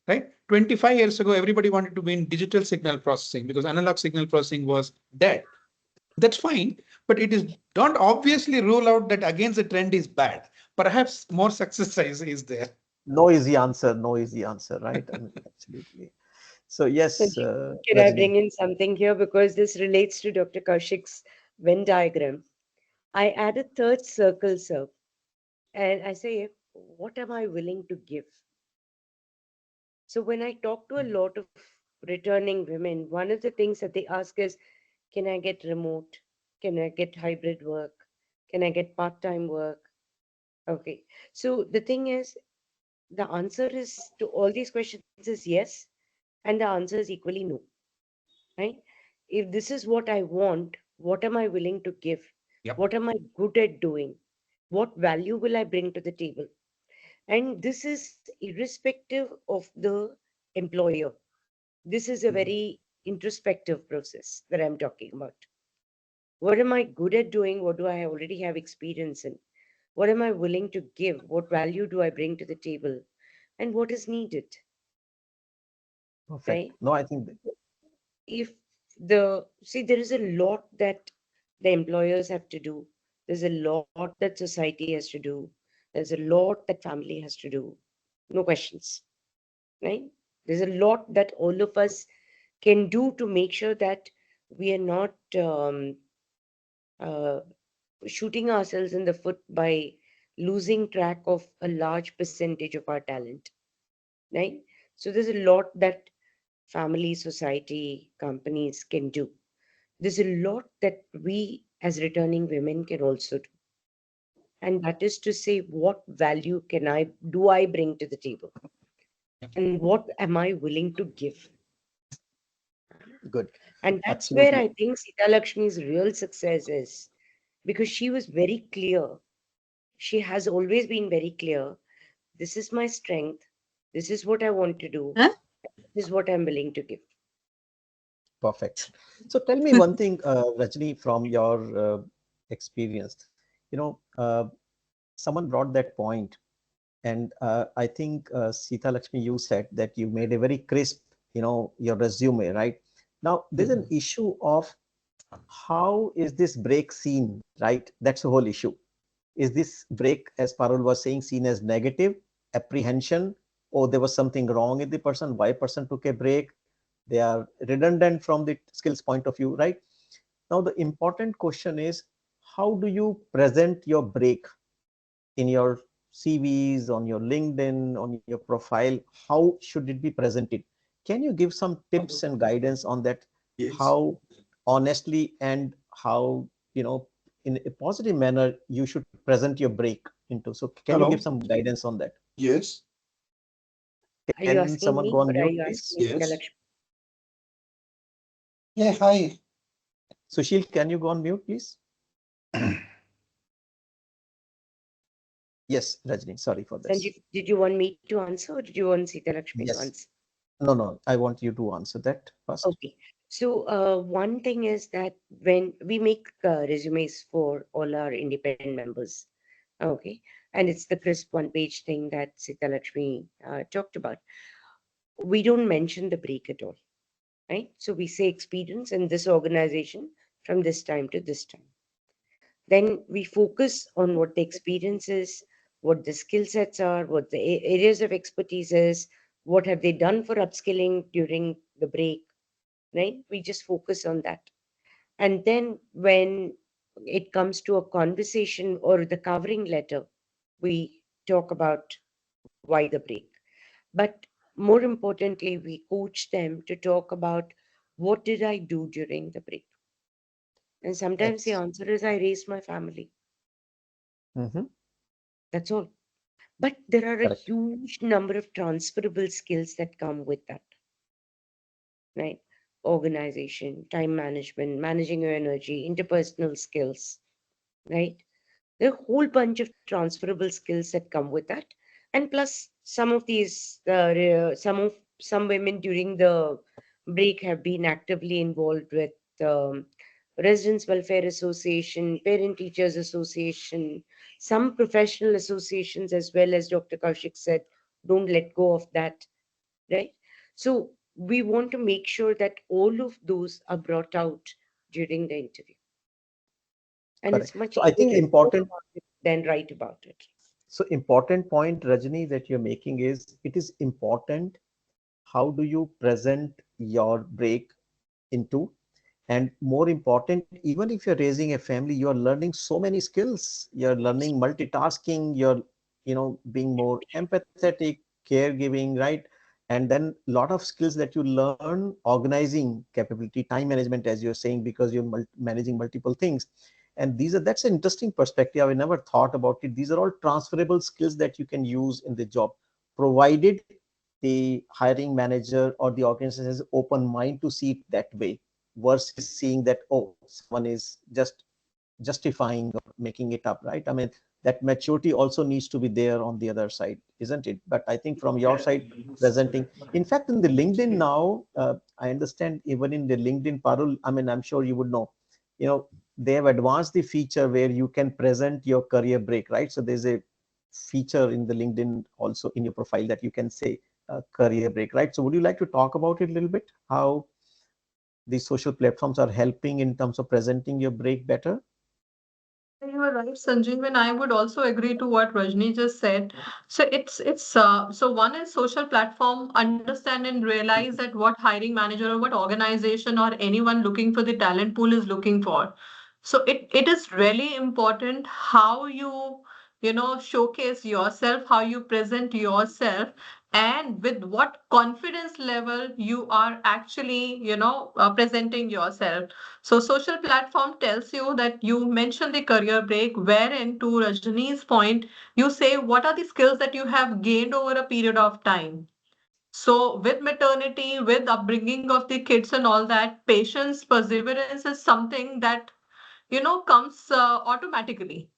Right? 25 years ago, everybody wanted to be in digital signal processing because analog signal processing was dead. That's fine, but it is don't obviously rule out that against the trend is bad. Perhaps more success is there. No easy answer, no easy answer, right? I mean, absolutely. So yes, Sanjiv, can I Rajni. bring in something here because this relates to Dr. Kaushik's Venn diagram? I add a third circle, sir, and I say, what am I willing to give? So when I talk to a lot of returning women, one of the things that they ask is, can I get remote? Can I get hybrid work? Can I get part-time work? Okay. So the thing is, the answer is to all these questions is yes, and the answer is equally no, right? If this is what I want, what am I willing to give? Yep. What am I good at doing? What value will I bring to the table? And this is irrespective of the employer. This is a very introspective process that I'm talking about. What am I good at doing? What do I already have experience in? What am I willing to give? What value do I bring to the table? And what is needed, Perfect. right? No, I think If there is a lot that the employers have to do, there's a lot that society has to do, there's a lot that family has to do, no questions, right? There's a lot that all of us can do to make sure that we are not uh, shooting ourselves in the foot by losing track of a large percentage of our talent, right? So there's a lot that family, society, companies can do. There's a lot that we as returning women can also do. And that is to say, what value I bring to the table? And what am I willing to give? good. And that's where Absolutely. I think Sita Lakshmi's real success is, because she was very clear. She has always been very clear. This is my strength. This is what I want to do. Huh? This is what I'm willing to give. Perfect. So tell me one thing, Rajni, from your experience. You know, someone brought that point, and I think Sita Lakshmi, you said that you made a very crisp, your resume, right? Now there's an issue of how is this break seen, right? That's the whole issue. Is this break, as Parul was saying, seen as negative apprehension, or there was something wrong with the person? Why person took a break? They are redundant from the skills point of view, right? Now the important question is, how do you present your break in your CVs, on your LinkedIn, on your profile? How should it be presented? Can you give some tips and guidance on that? How honestly and how, in a positive manner you should present your break into? So can you give Hello. some guidance on that? Yes. Are you Can asking someone me go on or are mute, you please? asking Sita Yes. Lakshmi? Yeah. Hi. Sushil, can you go on mute, please? Yes, Rajni, sorry for this. Sanjiv, did you want me to answer or did you want Sita Lakshmi to Yes. answer? No, I want you to answer that first. Okay. So, one thing is that when we make resumes for all our independent members, okay, and it's the crisp one-page thing that Sita Lakshmi talked about. we don't mention the break at all, right? So we say experience in this organization from this time to this time. Then we focus on what the experience is, what the skill sets are, what the areas of expertise is, what have they done for upskilling during the break, right? We just focus on that. And then when it comes to a conversation or the covering letter, we talk about why the break. But more importantly, we coach them to talk about what did I do during the break. And sometimes the Ex answer is I raised my family. Mhm. That's all. But there are a Correct. huge number of transferable skills that come with that, right? Organization, time management, managing your energy, interpersonal skills, right? There are a whole bunch of transferable skills that come with that. And plus, some women during the break have been actively involved with um, Residents Welfare Association, Parent Teachers Association, some professional associations as well, as Dr. Kaushik said, don't let go of that, right? So we want to make sure that all of those are brought out during the interview. And Correct. it's much So I easier think to talk important, about it than write about it. so important point, Rajni, that you're making is it is important how do you present your break into, and more important, even if you're raising a family, you are learning so many skills. You're learning multitasking, you're, being more empathetic, caregiving, right? And then a lot of skills that you learn, organizing capability, time management, as you're saying, because you're managing multiple things. And that's an interesting perspective. I never thought about it. These are all transferable skills that you can use in the job, provided the hiring manager or the organization has open mind to see it that way, versus seeing that, oh, someone is just justifying or making it up, right? I mean, that maturity also needs to be there on the other side, isn't it? But I think from your side, presenting, in fact, in the LinkedIn now, I understand even in the LinkedIn, Parul, I mean, I'm sure you would know, they have advanced the feature where you can present your career break, right? So there's a feature in the LinkedIn also in your profile that you can say career break, right? So would you like to talk about it a little bit, how these social platforms are helping in terms of presenting your break better? Yeah, you are right, Sanjiv, and I would also agree to what Rajni just said. So so one is social platform, understand and realize that what hiring manager or what organization or anyone looking for the talent pool is looking for. So it is really important how you showcase yourself, how you present yourself, and with what confidence level you are actually presenting yourself. So social platform tells you that you mention the career break, wherein to Rajni's point, you say what are the skills that you have gained over a period of time. So with maternity, with upbringing of the kids and all that, patience, perseverance is something that comes automatically.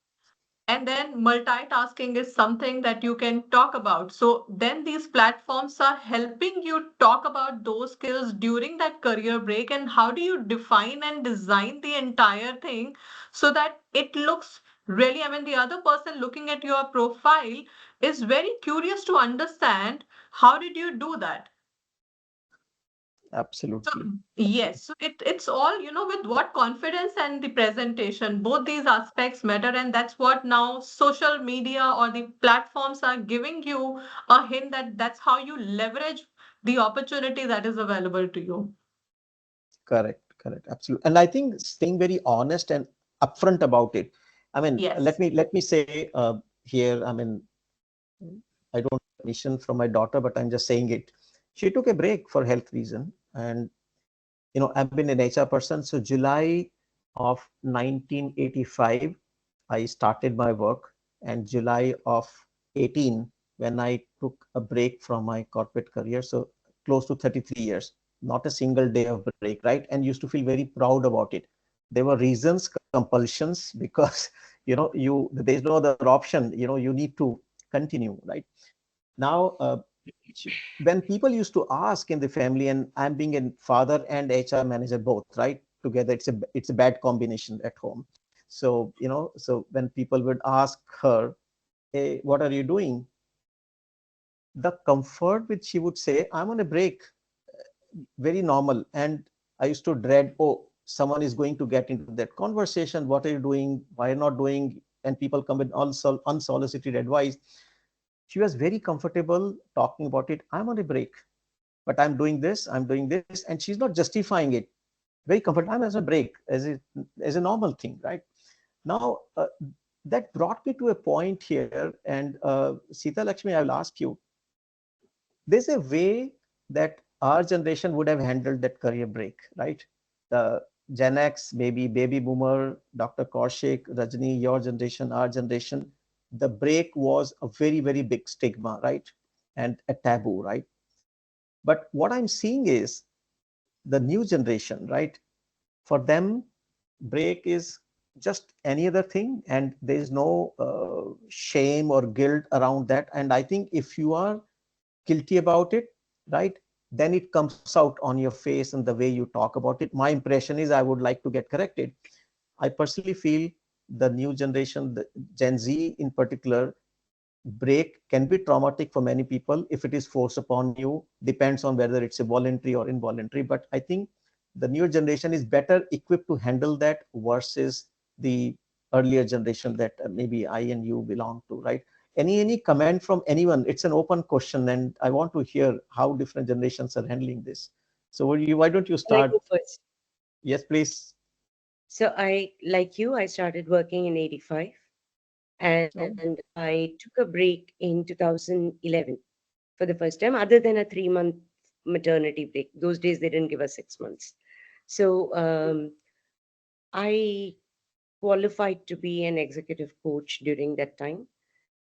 And then multitasking is something that you can talk about. So then these platforms are helping you talk about those skills during that career break, and how do you define and design the entire thing so that it looks really, I mean, the other person looking at your profile is very curious to understand how did you do that. So Absolutely. yes, so it's all, with what confidence and the presentation, both these aspects matter, and that's what now social media or the platforms are giving you a hint that that's how you leverage the opportunity that is available to you. Correct, correct, absolutely. And I think staying very honest and upfront about it. I mean, let Yes. me let me say here. I mean, I don't have permission from my daughter, but I'm just saying it. She took a break for health reason, and I've been an HR person. So July of 1985, I started my work, and July of 18, when I took a break from my corporate career. So close to 33 years, not a single day of break, right? And used to feel very proud about it. There were reasons, compulsions, because there's no other option. You need to continue, right? Now, when people used to ask in the family, and I'm being a father and HR manager both, right? Together, it's a bad combination at home. So, so when people would ask her, hey, what are you doing? the comfort which she would say, I'm on a break, very normal. And I used to dread, oh, someone is going to get into that conversation. What are you doing? Why are you not doing? And people come with unsolicited advice. She was very comfortable talking about it. I'm on a break, but I'm doing this. And she's not justifying it. Very comfortable. I'm as a break, as a normal thing, right? Now, that brought me to a point here. And Sita Lakshmi, I will ask you, there's a way that our generation would have handled that career break, right? The Gen X, maybe baby boomer, Dr. Kaushik, Rajni, your generation, our generation, the break was a very, very big stigma, right? And a taboo, right? But what I'm seeing is the new generation, right? For them, break is just any other thing, and there is no shame or guilt around that. And I think if you are guilty about it, right, then it comes out on your face and the way you talk about it. My impression is, I would like to get corrected. I personally feel the new generation, the Gen Z in particular, break can be traumatic for many people if it is forced upon you. Depends on whether it's a voluntary or involuntary. But I think the newer generation is better equipped to handle that versus the earlier generation that maybe I and you belong to, right? Any comment from anyone? It's an open question, and I want to hear how different generations are handling this. So why don't you Can I start? go first? Yes, please. So I, like you, I started working in 85 and Oh. I took a break in 2011 for the first time, other than a 3 month maternity break. Those days they didn't give us 6 months. So I qualified to be an executive coach during that time.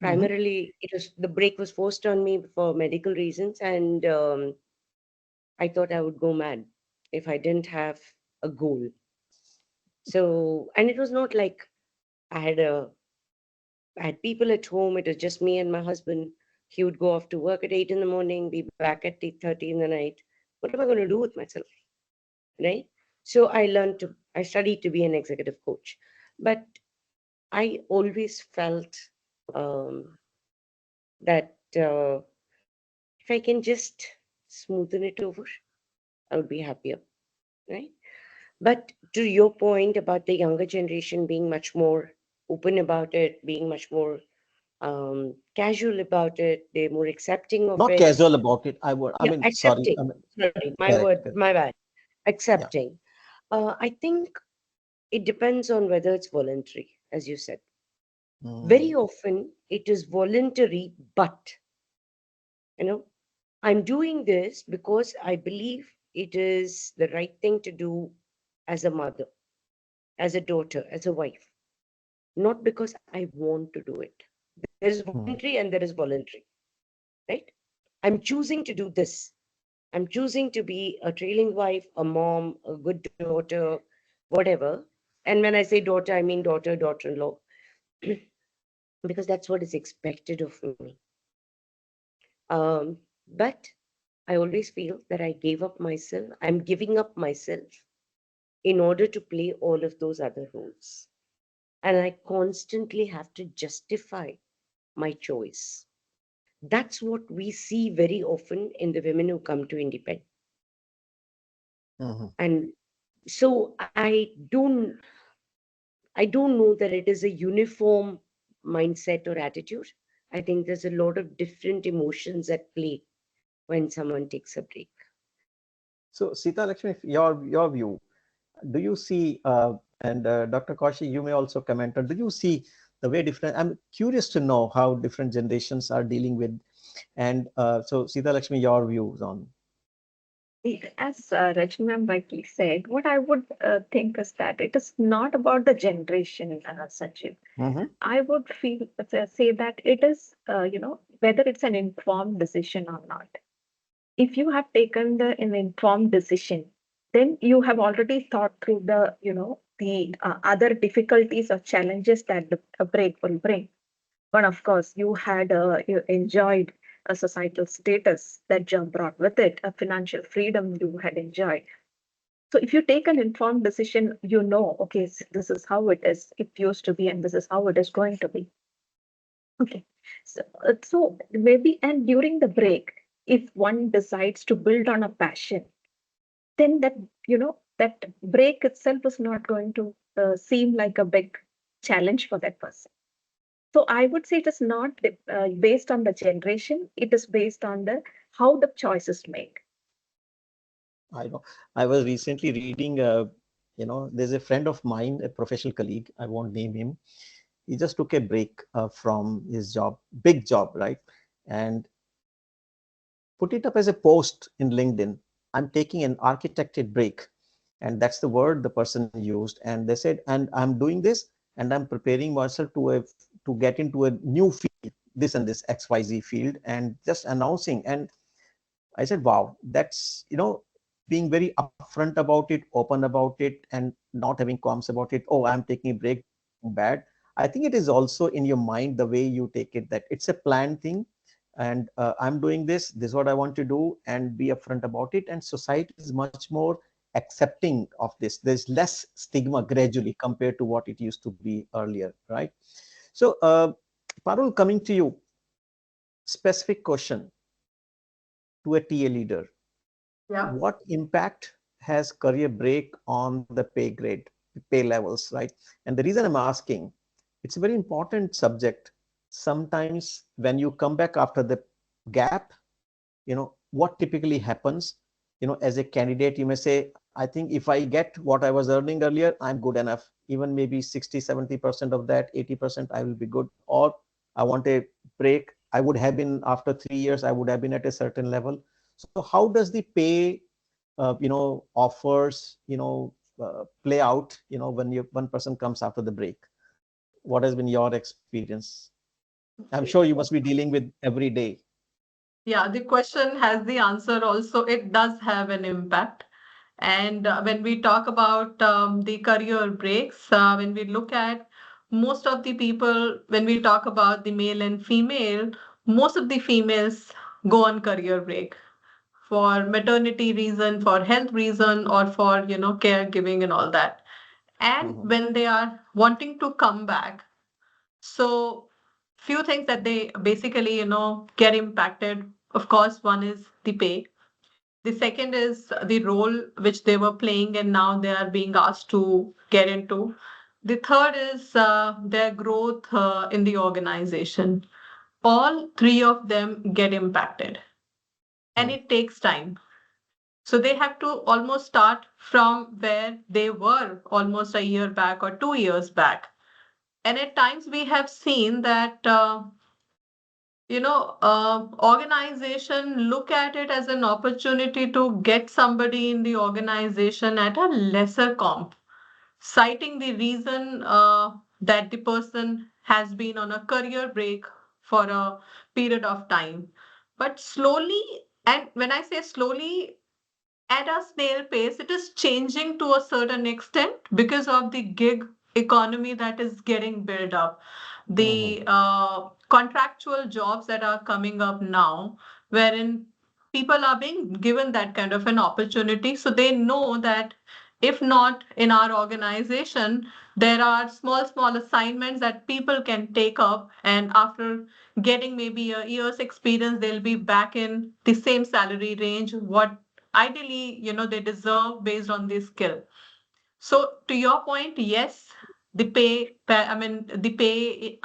Mm-hmm. Primarily, it was the break was forced on me for medical reasons, and I thought I would go mad if I didn't have a goal. So, and it was not like I had a I had people at home. It was just me and my husband. He would go off to work at 8 in the morning, be back at 8:30 in the night. What am I going to do with myself? Right? So I studied to be an executive coach. But I always felt um, that if I can just smoothen it over, I would be happier. Right? But to your point about the younger generation being much more open about it, being much more casual about it, they're more accepting of Not it. casual about it. I Yeah, mean, sorry. accepting. I mean, Sorry, my correct, word, correct. my bad. Yeah. Accepting. I think it depends on whether it's voluntary, as you said. Mm. Very often it is voluntary, but you know, I'm doing this because I believe it is the right thing to do as a mother, as a daughter, as a wife, not because I want to do it. There is Mm. voluntary and there is voluntary, right? I'm choosing to do this. I'm choosing to be a trailing wife, a mom, a good daughter, whatever. And when I say daughter, I mean daughter, daughter in law, because that's what is expected of me. But I always feel that I gave up myself. I'm giving up myself in order to play all of those other roles. And I constantly have to justify my choice. That's what we see very often in the women who come to independent. Mhm. And so I don't know that it is a uniform mindset or attitude. I think there's a lot of different emotions at play when someone takes a break. So, Sita Lakshmi, your view, do you see, and Dr. Kaushik, you may also comment on, do you see the way different, I'm curious to know how different generations are dealing with, and so Sita Lakshmi, your views on. As Rajni ma'am rightly said, what I would think is that it is not about the generation, Sanjiv. Mm-hmm. I would say that it is, whether it's an informed decision or not. If you have taken an informed decision, then you have already thought through the other difficulties or challenges that a break will bring. But of course, you enjoyed a societal status that job brought with it, a financial freedom you had enjoyed. So if you take an informed decision, okay, this is how it is. It used to be, and this is how it is going to be. Okay. So maybe, and during the break, if one decides to build on a passion, then that break itself is not going to seem like a big challenge for that person. So I would say it is not based on the generation. It is based on the how the choice is made. I know. I was recently reading, there's a friend of mine, a professional colleague, I won't name him. He just took a break from his job, big job, right? And put it up as a post in LinkedIn. I'm taking an architected break. And that's the word the person used. And they said, and I'm doing this and I'm preparing myself to get into a new field, this and this XYZ field, and just announcing. And I said, wow, that's, being very upfront about it, open about it, and not having qualms about it. Oh, I'm taking a break, bad. I think it is also in your mind, the way you take it, that it's a planned thing. And I'm doing this is what I want to do, and be upfront about it. And society is much more accepting of this. There's less stigma gradually compared to what it used to be earlier, right? So, Parul, coming to you, specific question to a TA leader. Yeah. What impact has career break on the pay grade, pay levels, right? And the reason I'm asking, it's a very important subject. Sometimes when you come back after the gap, what typically happens, as a candidate, you may say, I think if I get what I was earning earlier, I'm good enough. Even maybe 60-70% of that, 80% I will be good. Or I want a break. I would have been, after 3 years, I would have been at a certain level. So how does the pay offers, play out, when one person comes after the break? What has been your experience? I'm sure you must be dealing with every day. Yeah, the question has the answer also. It does have an impact. And when we talk about the career breaks, when we look at most of the people, when we talk about the male and female, most of the females go on career break for maternity reason, for health reason, or for, caregiving and all that. And Mhm. when they are wanting to come back, so few things that they basically, get impacted. Of course, one is the pay. The second is the role which they were playing and now they are being asked to get into. The third is their growth in the organization. All three of them get impacted and Hmm. it takes time. So they have to almost start from where they were almost a year back or 2 years back. And at times we have seen that organization look at it as an opportunity to get somebody in the organization at a lesser comp, citing the reason that the person has been on a career break for a period of time. But slowly, and when I say slowly, at a snail pace, it is changing to a certain extent because of the gig economy that is getting built up. Mhm. The contractual jobs that are coming up now, wherein people are being given that kind of an opportunity. So they know that if not in our organization, there are small, small assignments that people can take up. And after getting maybe a year's experience, they'll be back in the same salary range, what ideally they deserve based on their skill. So to your point, yes, the pay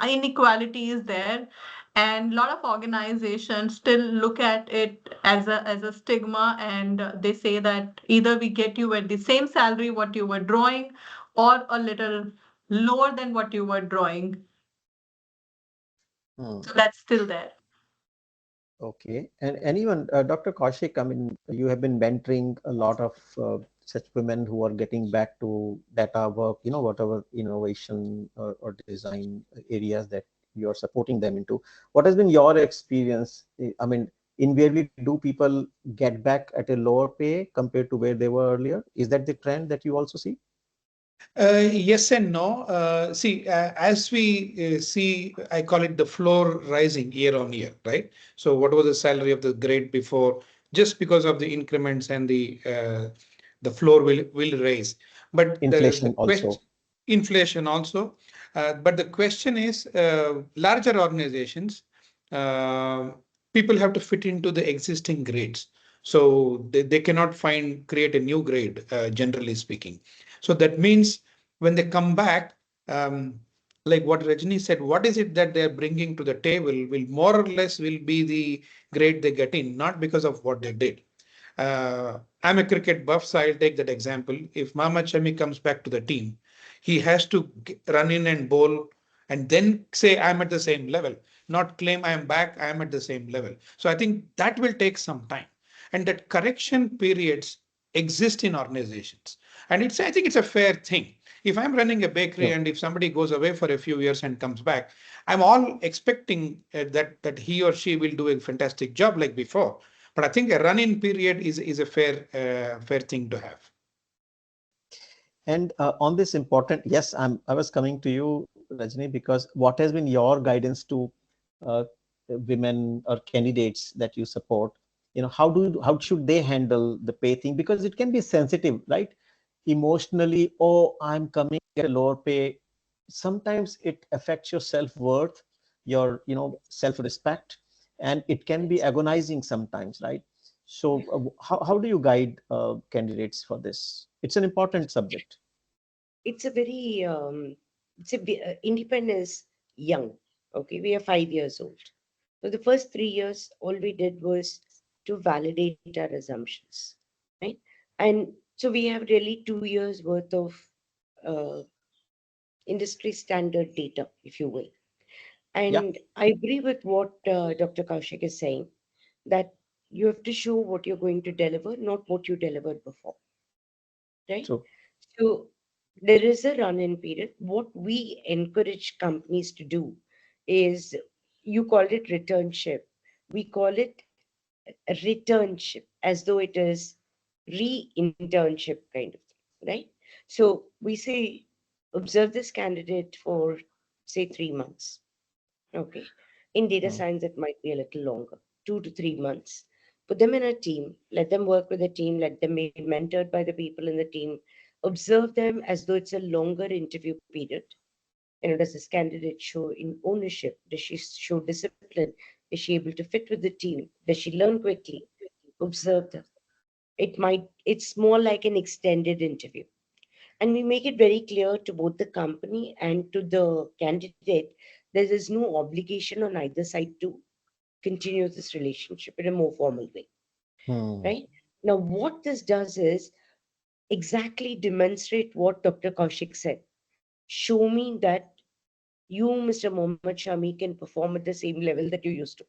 inequality is there, and a lot of organizations still look at it as a stigma, and they say that either we get you at the same salary what you were drawing, or a little lower than what you were drawing. Hmm. So that's still there. Okay. And even Dr. Kaushik, I mean, you have been mentoring a lot of such women who are getting back to data work, whatever innovation or design areas that you are supporting them into. What has been your experience? I mean, invariably, do people get back at a lower pay compared to where they were earlier? Is that the trend that you also see? Yes and no. See, as we see, I call it the floor rising year on year, right? So, what was the salary of the grade before? Just because of the increments and the floor will raise. But the Inflation question, also. inflation also, But the question is, larger organizations, uh, people have to fit into the existing grades. So they cannot create a new grade, generally speaking. So that means when they come back, um, like what Rajni said, what is it that they're bringing to the table will more or less will be the grade they get in, not because of what they did. I'm a cricket buff, so I'll take that example. If Mohammad Shami comes back to the team, he has to run in and bowl and then say, I'm at the same level, not claim I'm back, I'm at the same level. So I think that will take some time. And that correction periods exist in organizations. And I think it's a fair thing. If I'm running a bakery Yeah. and if somebody goes away for a few years and comes back, I'm all expecting that he or she will do a fantastic job like before. But I think a run-in period is a fair thing to have. And on this important, yes, I was coming to you, Rajni, because what has been your guidance to uh, women or candidates that you support? How should they handle the pay thing? Because it can be sensitive, right? Emotionally, oh, I'm coming at a lower pay. Sometimes it affects your self-worth, your self-respect, and it can be Yes. agonizing sometimes, right? So how do you guide candidates for this? It's an important subject. It's a very independence young. Okay, we are 5 years old. So the first 3 years, all we did was to validate our assumptions, right? And so we have really 2 years worth of uh, industry standard data, if you will. Yeah, And I agree with what Dr. Kaushik is saying, that you have to show what you're going to deliver, not what you delivered before, right? true. So there is a run-in period. What we encourage companies to do is, you call it returnship. We call it a returnship, as though it is re-internship kind of thing, right? So we say, observe this candidate for say 3 months. Okay. In data Hmm. science, it might be a little longer, 2 to 3 months. Put them in a team, let them work with the team, let them be mentored by the people in the team, observe them as though it's a longer interview period. Does this candidate show in ownership? Does she show discipline? Is she able to fit with the team? Does she learn quickly? Observe them. It's more like an extended interview. And we make it very clear to both the company and to the candidate, there is no obligation on either side to continue this relationship in a more formal way, Hmm. right? Now, what this does is exactly demonstrate what Dr. Kaushik said. Show me that you, Mr. Mohammed Shami, can perform at the same level that you used to,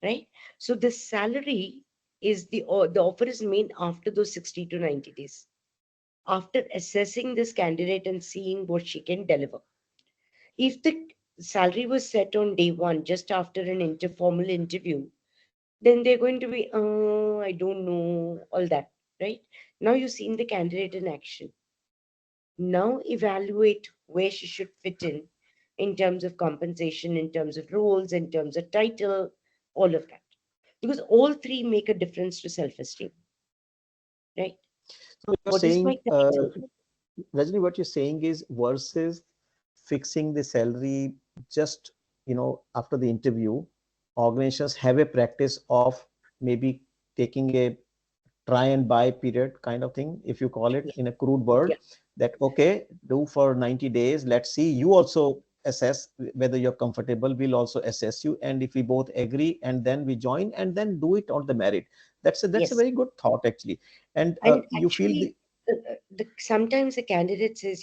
right? So the salary is the offer is made after those 60 to 90 days, after assessing this candidate and seeing what she can deliver. If the salary was set on day one, just after an informal interview, then they're going to be, I don't know, all that, right? Now you've seen the candidate in action. Now evaluate where she should fit in terms of compensation, in terms of roles, in terms of title, all of that. Because all three make a difference to self-esteem, right? So you're What is my saying, title? Rajni, what you're saying is versus fixing the salary just, after the interview, organizations have a practice of maybe taking a try and buy period kind of thing, if you call it Yeah, in a crude yeah, word, that, okay, do for 90 days. Let's see, you also assess whether you're comfortable. We'll also assess you. And if we both agree, and then we join and then do it on the merit. That's a yes. very good thought, actually. And And you feel actually, sometimes the candidate says,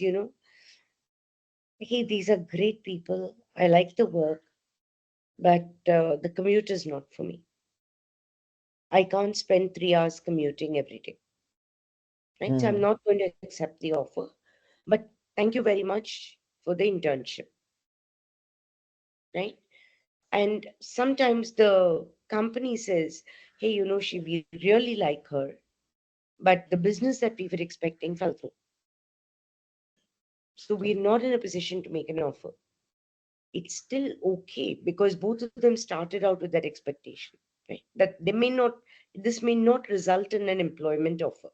hey, these are great people. I like the work, but the commute is not for me. I can't spend 3 hours commuting every day, right? So I'm Hmm. not going to accept the offer. But thank you very much for the internship, right? And sometimes the company says, hey, we really like her, but the business that we were expecting fell through. So we're not in a position to make an offer. It's still okay because both of them started out with that expectation, right? That this may not result in an employment offer.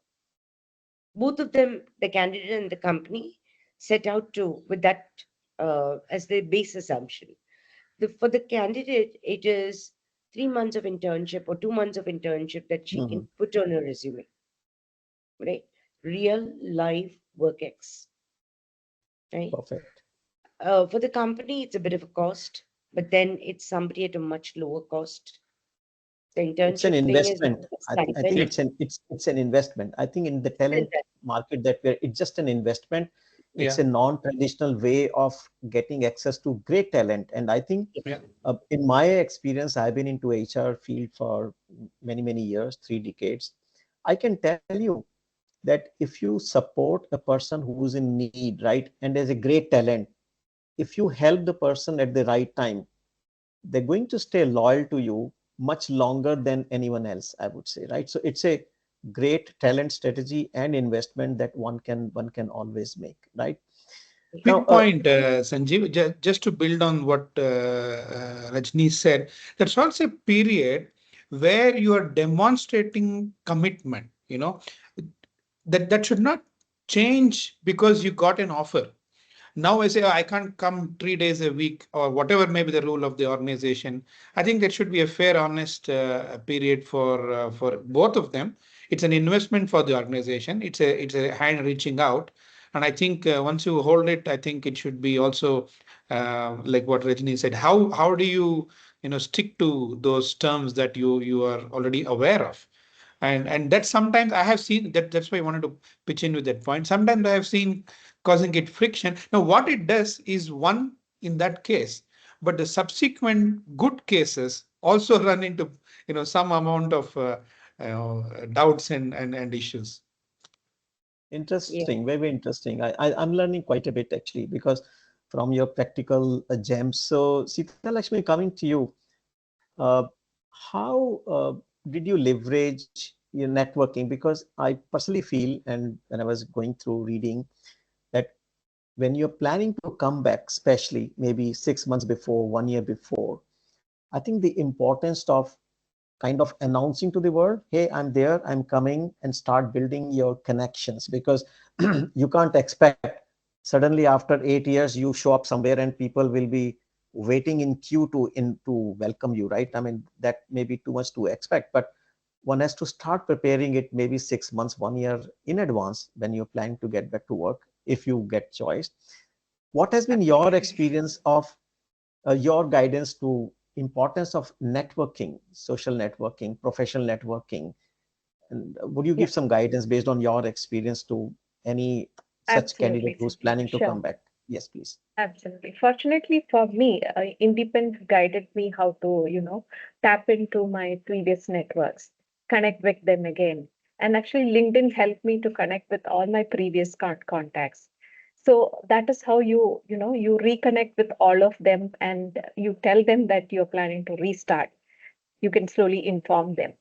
Both of them, the candidate and the company, set out to with that as the base assumption. For the candidate, it is 3 months of internship or 2 months of internship that she can Mhm. put on her resume, right? Real life work ex, right? Perfect. For the company, it's a bit of a cost, but then it's somebody at a much lower cost. The It's an internship thing is investment. a I think Yeah. stipend. it's an investment. I think in the talent market that we're, it's just an investment. It's Yeah. a non-traditional way of getting access to great talent. And I think Yeah. in my experience, I've been into HR field for many years, 3 decades. I can tell you that if you support a person who's in need, right, and there's a great talent, if you help the person at the right time, they're going to stay loyal to you much longer than anyone else, I would say, right? So it's a great talent strategy and investment that one can always make, right? Now, Quick point, Sanjeev, just to build on what Rajni said, that's also a period where you are demonstrating commitment, that should not change because you got an offer. Now I say, "Oh, I can't come 3 days a week or whatever may be the rule of the organization." I think there should be a fair, honest period for both of them. It's an investment for the organization. It's a hand reaching out, and I think once you hold it, I think it should be also like what Rajni said. How do you stick to those terms that you are already aware of? And that sometimes I have seen that's why I wanted to pitch in with that point. Sometimes I have seen causing it friction. Now what it does is one in that case, but the subsequent good cases also run into some amount of doubts and issues. Yeah. interesting, very interesting. I'm learning quite a bit actually because from your practical gems. So Sita Lakshmi, coming to you, uh, how did you leverage your networking? Because I personally feel, and when I was going through reading, that when you're planning to come back, especially maybe 6 months before, 1 year before, I think the importance of kind of announcing to the world, hey, I'm there, I'm coming, and start building your connections, because you can't expect suddenly after 8 years you show up somewhere and people will be waiting in queue to welcome you, right? I mean, that may be too much to expect, but one has to start preparing it maybe 6 months, 1 year in advance when you're planning to get back to work, if you get choice. What has been your experience of your guidance to importance of networking, social networking, professional networking, and would you Yeah, give some guidance based on your experience to any such candidate absolutely, who's Sanjeev. planning to Sure. come back? Yes, please. Absolutely. Fortunately for me, Independent guided me how to, tap into my previous networks, connect with them again. And actually, LinkedIn helped me to connect with all my previous contacts. So that is how you reconnect with all of them and you tell them that you're planning to restart. You can slowly inform them.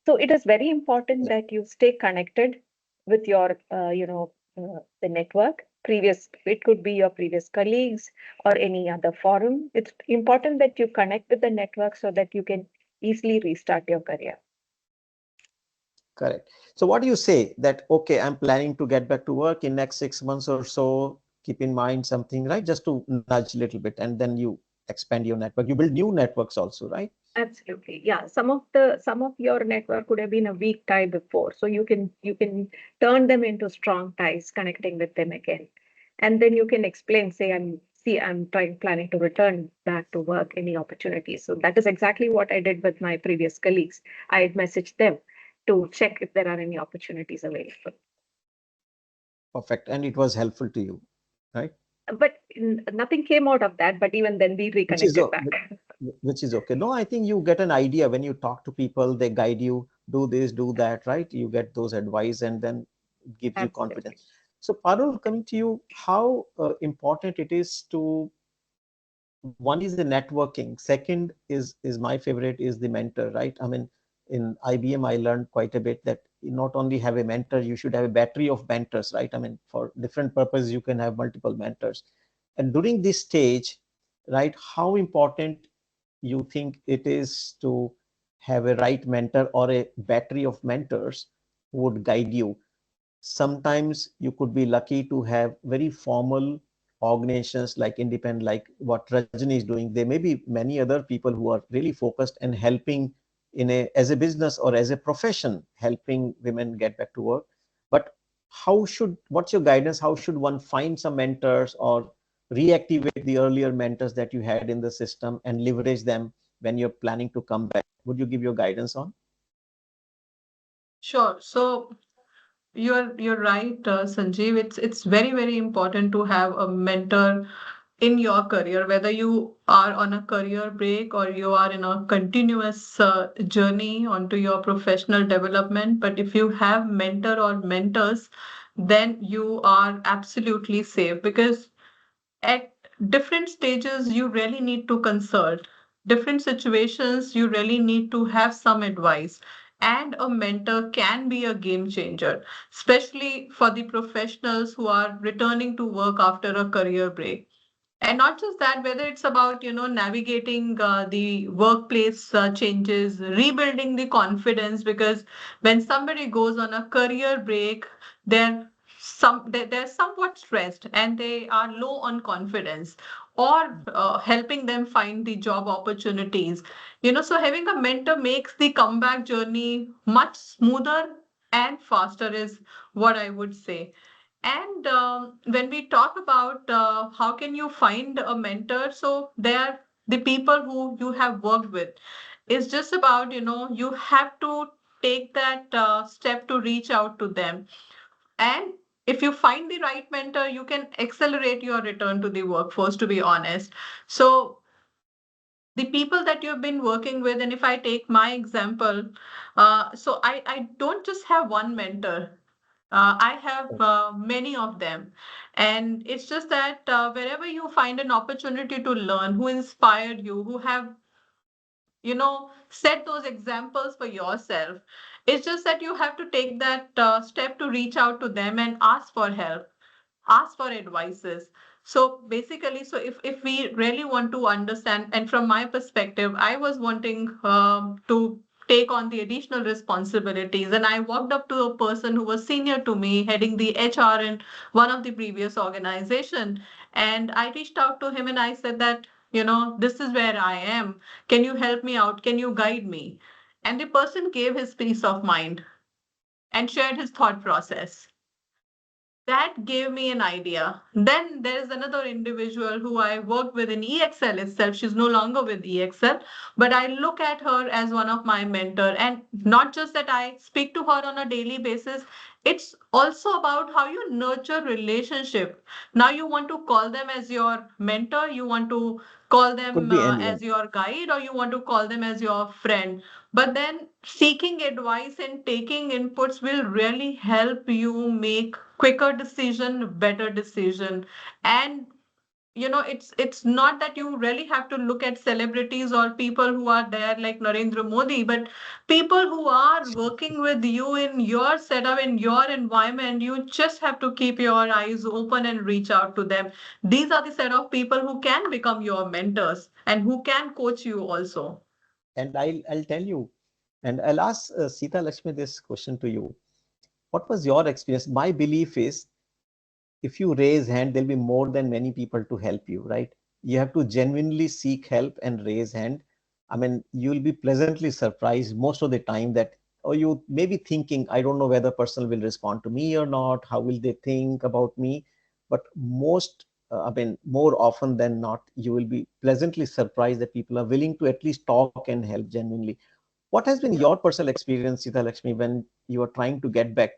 So it is very important that you stay connected with your, the network. Previous, it could be your previous colleagues or any other forum. It's important that you connect with the network so that you can easily restart your career. Correct. So what do you say that, okay, I'm planning to get back to work in next 6 months or so, keep in mind something, right? Just to nudge a little bit, and then you expand your network. You build new networks also, right? Absolutely. Yeah. Some of your network could have been a weak tie before. So you can turn them into strong ties, connecting with them again. And then you can explain, say, I'm planning to return back to work, any opportunities. So that is exactly what I did with my previous colleagues. I had messaged them to check if there are any opportunities available. Perfect. And it was helpful to you, right? But nothing came out of that. But even then we Which is reconnected back. which is okay. No, I think you get an idea when you talk to people, they guide you, do this, do that, right? You get those advice and then it gives you Absolutely. confidence. So Parul, coming to you, how important it is to, one is the networking, second is my favorite is the mentor, right? I mean, in IBM I learned quite a bit that you not only have a mentor, you should have a battery of mentors, right? I mean, for different purposes you can have multiple mentors. And during this stage, right, how important you think it is to have a right mentor or a battery of mentors who would guide you, sometimes you could be lucky to have very formal organizations like independent, like what Rajani is doing. There may be many other people who are really focused and helping in a as a business or as a profession, helping women get back to work. But what's your guidance? How should one find some mentors or reactivate the earlier mentors that you had in the system and leverage them when you're planning to come back? Would you give your guidance on? Sure. So you're right, Sanjeev. It's very, very important to have a mentor in your career, whether you are on a career break or you are in a continuous journey onto your professional development. But if you have mentor or mentors, then you are absolutely safe, because at different stages you really need to consult, different situations you really need to have some advice, and a mentor can be a game changer, especially for the professionals who are returning to work after a career break. And not just that, whether it's about, navigating the workplace changes, rebuilding the confidence, because when somebody goes on a career break, they're somewhat stressed and they are low on confidence, or helping them find the job opportunities. So having a mentor makes the comeback journey much smoother and faster, is what I would say. And when we talk about how can you find a mentor, so they're the people who you have worked with. It's just about, you have to take that step to reach out to them. And if you find the right mentor, you can accelerate your return to the workforce, to be honest. So the people that you've been working with, and if I take my example, so I don't just have one mentor. I have many of them. And it's just that wherever you find an opportunity to learn, who inspired you, who have, set those examples for yourself, it's just that you have to take that step to reach out to them and ask for help, ask for advices. So basically, so if we really want to understand, and from my perspective, I was wanting to take on the additional responsibilities, and I walked up to a person who was senior to me, heading the HR in one of the previous organization, and I reached out to him and I said that, this is where I am. Can you help me out? Can you guide me? And the person gave his peace of mind and shared his thought process. That gave me an idea. Then there is another individual who I worked with in EXL itself. She's no longer with EXL, but I look at her as one of my mentor. And not just that I speak to her on a daily basis, it's also about how you nurture relationship. Now you want to call them as your mentor, you want to call Could them be anyone. as your guide, or you want to call them as your friend. But then seeking advice and taking inputs will really help you make quicker decision, better decision. And it's not that you really have to look at celebrities or people who are there like Narendra Modi, but people who are working with you in your setup, in your environment. You just have to keep your eyes open and reach out to them. These are the set of people who can become your mentors and who can coach you also. And I'll tell you, and I'll ask Sita Lakshmi this question to you. What was your experience? My belief is, if you raise hand, there'll be more than many people to help you, right? You have to genuinely seek help and raise hand. I mean, you'll be pleasantly surprised most of the time that, or you may be thinking, I don't know whether person will respond to me or not. How will they think about me? But I mean, more often than not, you will be pleasantly surprised that people are willing to at least talk and help genuinely. What has been your personal experience, Sita Lakshmi, when you are trying to get back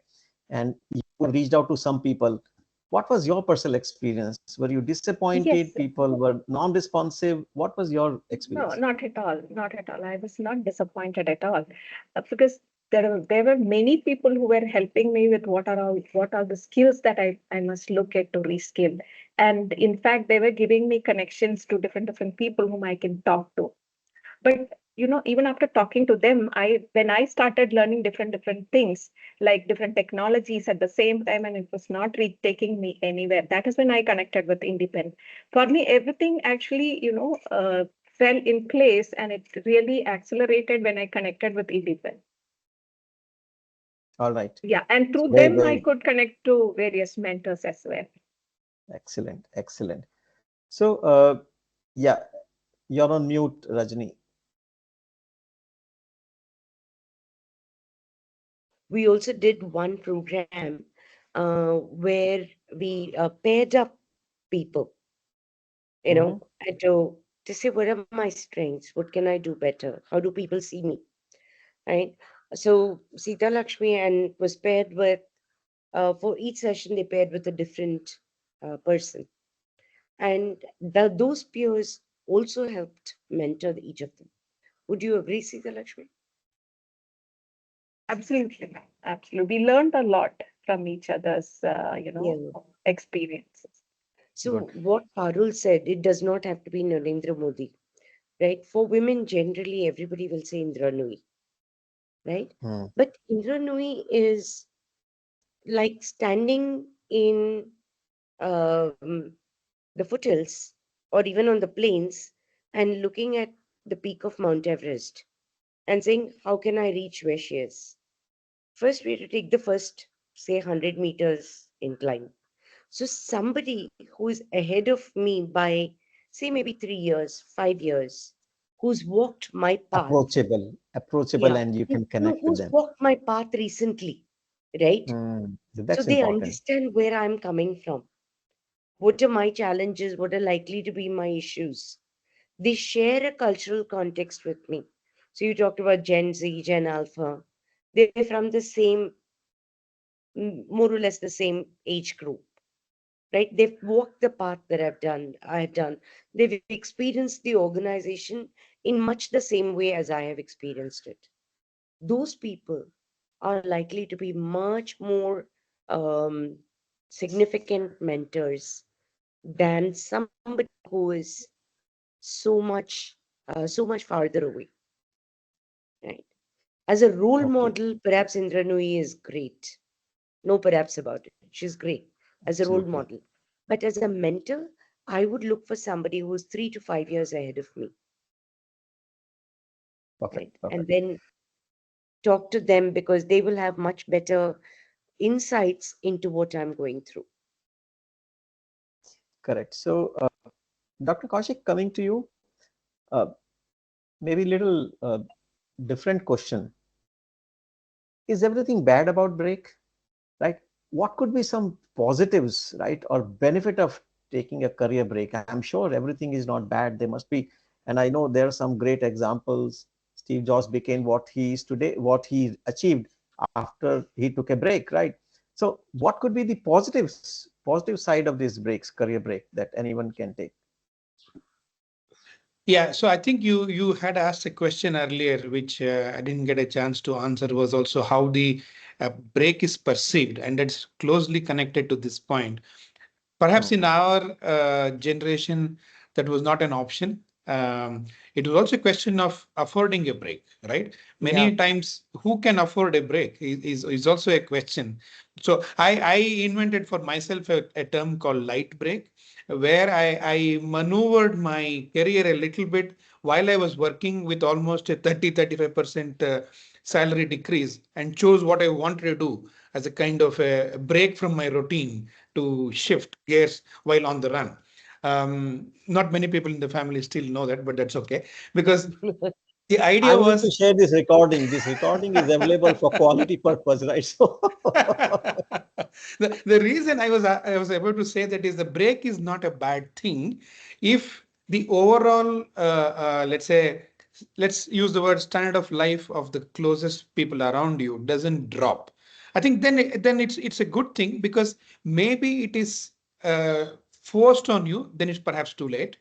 and you reached out to some people? What was your personal experience? Were you disappointed? Yes. People were non-responsive? What was your No, experience? not at all. Not at all. I was not disappointed at all, because there were many people who were helping me with what are the skills that I must look at to reskill. And in fact, they were giving me connections to different people whom I can talk to. But even after talking to them, when I started learning different things, like different technologies at the same time, and it was not taking me anywhere, that is when I connected with independent. For me, everything actually fell in place, and it really accelerated when I connected with independent. All right. Yeah, and through Very, them, I very could connect to various mentors as well. excellent. Excellent. So, yeah, you're on mute, Rajni. We also did one program where we paired up people, Mm-hmm. and to say, what are my strengths? What can I do better? How do people see me? Right? So Sita Lakshmi and was paired with, for each session, they paired with a different person. And those peers also helped mentor each of them. Would you agree, Sita Lakshmi? Absolutely, absolutely. We learned a lot from each other's, Yeah. experiences. So Good. what Parul said, it does not have to be Narendra Modi, right? For women, generally, everybody will say Indra Nui, right? Mm. But Indra Nui is like standing in um, the foothills or even on the plains and looking at the peak of Mount Everest and saying, how can I reach where she is? First, we have to take the first, say, 100 meters incline. So somebody who is ahead of me by, say, maybe 3 years, 5 years, who's walked my path, Approachable, yeah, and you can no, connect with who's them. walked my path recently, right? Mm. So That's they important. understand where I'm coming from. What are my challenges? What are likely to be my issues? They share a cultural context with me. So you talked about Gen Z, Gen Alpha. They're from the same, more or less the same age group, right? They've walked the path that I've done. They've experienced the organization in much the same way as I have experienced it. Those people are likely to be much more um, significant mentors than somebody who is so much farther away, right? As a role Okay. model, perhaps Indra Nooyi is great. No perhaps about it. She's great as a role Absolutely. model. But as a mentor, I would look for somebody who's 3 to 5 years ahead of me, Perfect. right? And Perfect. then talk to them because they will have much better insights into what I'm going through. Correct. So, Dr. Kaushik, coming to you, uh, maybe little different question. Is everything bad about break? Right? What could be some positives, right, or benefit of taking a career break? I'm sure everything is not bad. There must be, and I know there are some great examples. Steve Jobs became what he is today, what he achieved after he took a break, right? So, what could be the positive side of these breaks, career break, that anyone can take? Yeah, so I think you had asked a question earlier, which I didn't get a chance to answer, was also how the break is perceived, and that's closely connected to this point. Perhaps Hmm. in our generation, that was not an option. It was also a question of affording a break, right? Yeah. Many times, who can afford a break is also a question. So I invented for myself a term called light break, where I maneuvered my career a little bit while I was working with almost a 35% salary decrease, and chose what I wanted to do as a kind of a break from my routine to shift gears while on the run. Not many people in the family still know that, but that's okay, because the idea I'm going to was share this recording. This recording is available for quality purpose, right? So, the reason I was able to say that is the break is not a bad thing if the overall let's say, let's use the word standard of life of the closest people around you doesn't drop. I think then it's a good thing, because maybe it is uh, forced on you, then it's perhaps too late.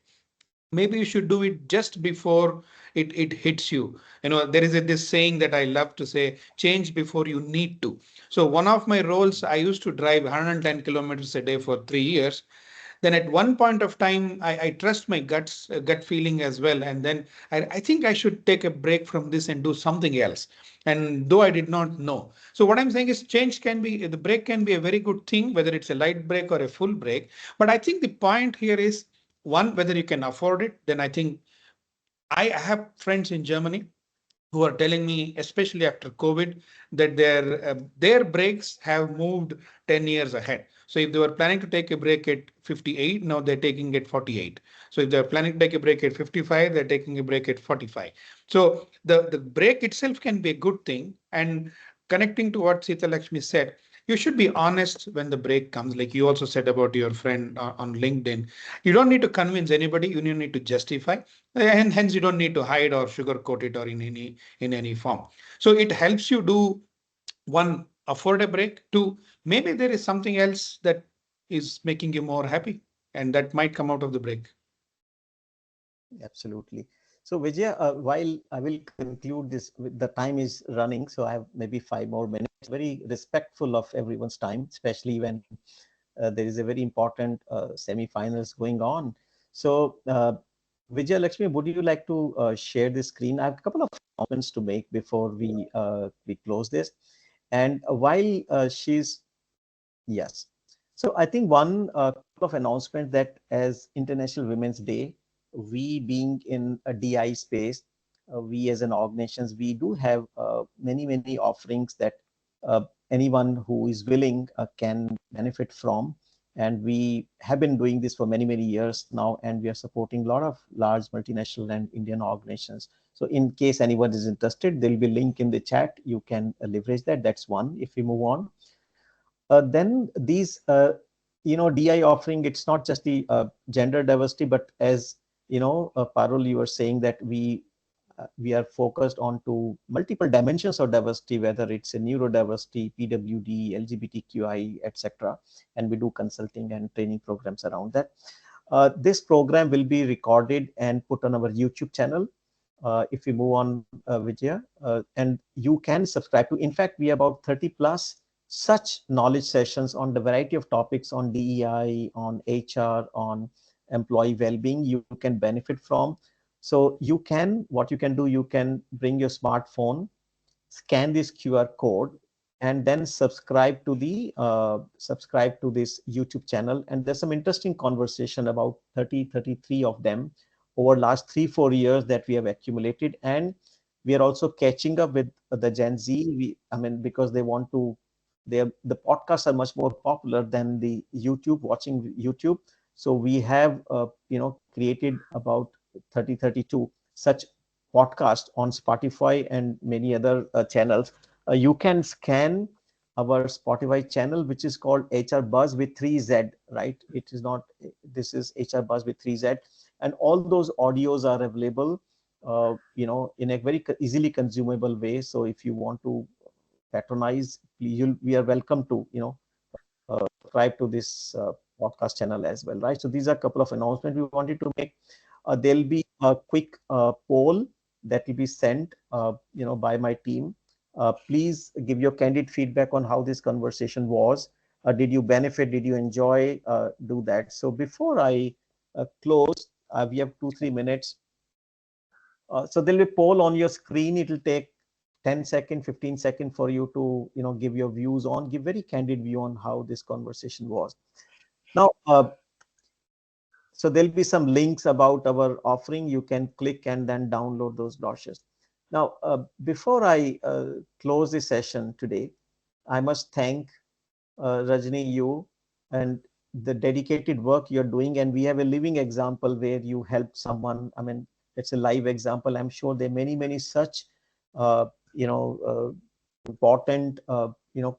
Maybe you should do it just before it hits you. There is this saying that I love to say: change before you need to. So one of my roles, I used to drive 110 kilometers a day for 3 years. Then at one point of time, I trust my gut feeling as well, and then I think I should take a break from this and do something else, and though I did not know. So what I'm saying is, the break can be a very good thing, whether it's a light break or a full break. But I think the point here is, one, whether you can afford it. Then I think, I have friends in Germany. who are telling me, especially after COVID, that their breaks have moved 10 years ahead. So if they were planning to take a break at 58, now they're taking it 48. So if they're planning to take a break at 55, they're taking a break at 45. So the break itself can be a good thing. And connecting to what Sita Lakshmi said, you should be honest when the break comes. Like you also said about your friend on LinkedIn, you don't need to convince anybody. You don't need to justify, and hence you don't need to hide or sugarcoat it or in any form. So it helps you do one, afford a break. Two, maybe there is something else that is making you more happy, and that might come out of the break. Absolutely. So Vijay, while I will conclude this, the time is running, so I have maybe 5 more minutes. Very respectful of everyone's time, especially when there is a very important semi-finals going on. So Vijay Lakshmi, would you like to share the screen? I have a couple of comments to make before we close this. And while she's yes. So I think one couple of announcement that as International Women's Day, we being in a DI space, we as an organizations, we do have many offerings that uh, anyone who is willing can benefit from. And we have been doing this for many years now, and we are supporting a lot of large multinational and Indian organizations. So in case anyone is interested, there will be a link in the chat. You can leverage that. That's one. If we move on. Then these DI offering, it's not just the gender diversity, but as Parul, you were saying that we are focused on to multiple dimensions of diversity, whether it's a neurodiversity, PWD, LGBTQI, etc. And we do consulting and training programs around that. This program will be recorded and put on our YouTube channel. If we move on, Vijaya, and you can subscribe to. In fact, we have about 30 plus such knowledge sessions on the variety of topics on DEI, on HR, on employee well-being you can benefit from. So what you can do, you can bring your smartphone, scan this QR code, and then subscribe to this YouTube channel. And there's some interesting conversation about 33 of them over last 3-4 years that we have accumulated. And we are also catching up with the Gen Z. I mean, because they want to, the podcasts are much more popular than the watching YouTube. So we have, created about 32 such podcast on Spotify and many other channels. You can scan our Spotify channel, which is called HR Buzz with 3Z, right? It is not, this is HR Buzz with 3Z. And all those audios are available, in a very easily consumable way. So if you want to patronize, we are welcome to, subscribe to this podcast channel as well, right? So these are a couple of announcements we wanted to make. There'll be a quick poll that will be sent, by my team. Please give your candid feedback on how this conversation was. Did you benefit? Did you enjoy? Do that. So before I close, we have 2-3 minutes. So there'll be a poll on your screen. It'll take 10 seconds, 15 seconds for you to, give your views on, give very candid view on how this conversation was. Now, so there'll be some links about our offering. You can click and then download those brochures. Now, before I close the session today, I must thank Rajni, you, and the dedicated work you're doing. And we have a living example where you helped someone. I mean, it's a live example. I'm sure there are many such, uh, you know, important,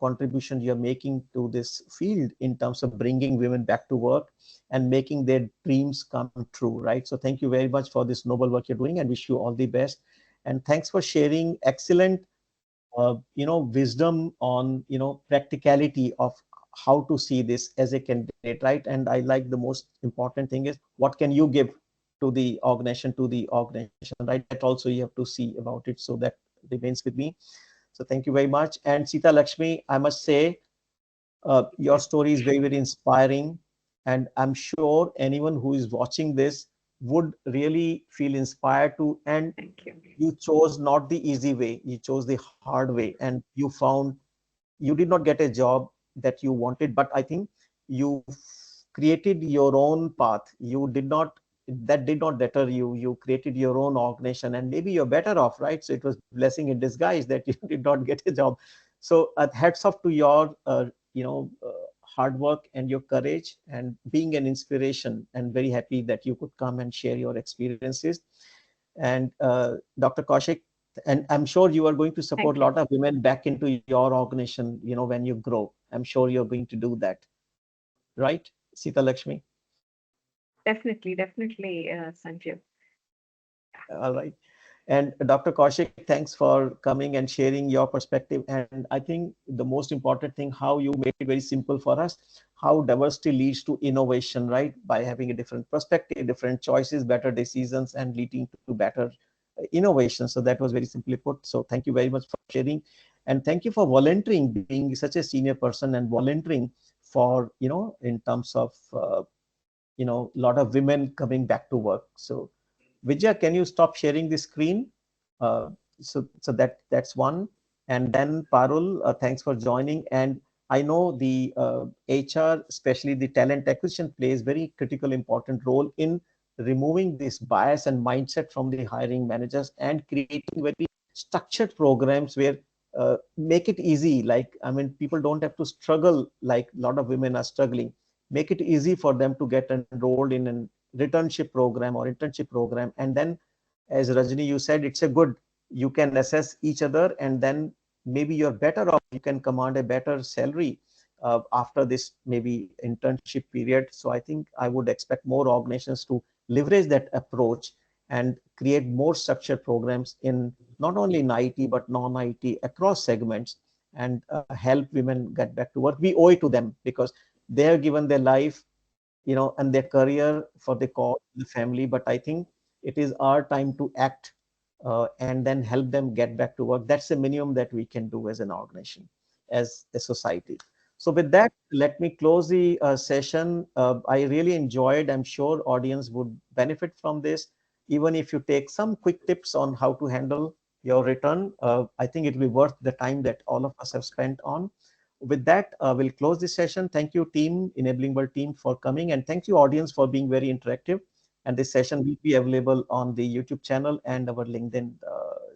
contribution you're making to this field in terms of bringing women back to work and making their dreams come true, right? So thank you very much for this noble work you're doing, and wish you all the best. And thanks for sharing excellent wisdom on practicality of how to see this as a candidate, right? And I like the most important thing is what can you give to the organization, right? That also you have to see about it. So that remains with me. So thank you very much. And Sita Lakshmi, I must say, your story is very inspiring, and I'm sure anyone who is watching this would really feel inspired to. And Thank you. you chose not the easy way, you chose the hard way, and you did not get a job that you wanted, but I think you created your own path. You did not that did not deter you. You created your own organization, and maybe you're better off, right? So it was blessing in disguise that you did not get a job. So hats off to your hard work and your courage and being an inspiration, and very happy that you could come and share your experiences. And Dr. Kaushik, and I'm sure you are going to support Thank a you. lot of women back into your organization, when you grow. I'm sure you're going to do that, right, Sita Lakshmi? Definitely, Sanjiv. All right. And Dr. Kaushik, thanks for coming and sharing your perspective. And I think the most important thing, how you made it very simple for us, how diversity leads to innovation, right? By having a different perspective, different choices, better decisions, and leading to better innovation. So that was very simply put. So thank you very much for sharing. And thank you for volunteering, being such a senior person and volunteering for, in terms of, a lot of women coming back to work. So Vijay, can you stop sharing the screen? Uh, so that's one. And then Parul, thanks for joining. And I know the HR, especially the talent acquisition, plays very critical, important role in removing this bias and mindset from the hiring managers and creating very structured programs where make it easy. Like, I mean, people don't have to struggle like a lot of women are struggling. Make it easy for them to get enrolled in an returnship program or internship program. And then, as Rajni, you said, it's a good, you can assess each other, and then maybe you're better off, you can command a better salary after this maybe internship period. So I think I would expect more organizations to leverage that approach and create more structured programs in not only in IT but non-IT across segments, and help women get back to work. We owe it to them because they have given their life, and their career for the cause, the family. But I think it is our time to act, and then help them get back to work. That's the minimum that we can do as an organization, as a society. So with that, let me close the session. I really enjoyed. I'm sure audience would benefit from this. Even if you take some quick tips on how to handle your return, I think it will be worth the time that all of us have spent on. With that, we'll close this session. Thank you, team, Enabling World team, for coming, and thank you, audience, for being very interactive. And this session will be available on the YouTube channel and our LinkedIn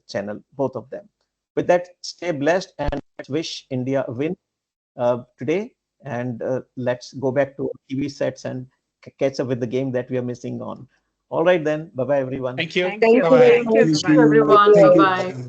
channel, both of them. With that, stay blessed, and let's wish India a win today. And let's go back to TV sets and catch up with the game that we are missing on. All right, then. Bye bye, everyone. Thank you. Thank Thank you. you very Bye-bye. Thank you. much. Thank Bye-bye. you, everyone. Take Bye care. bye.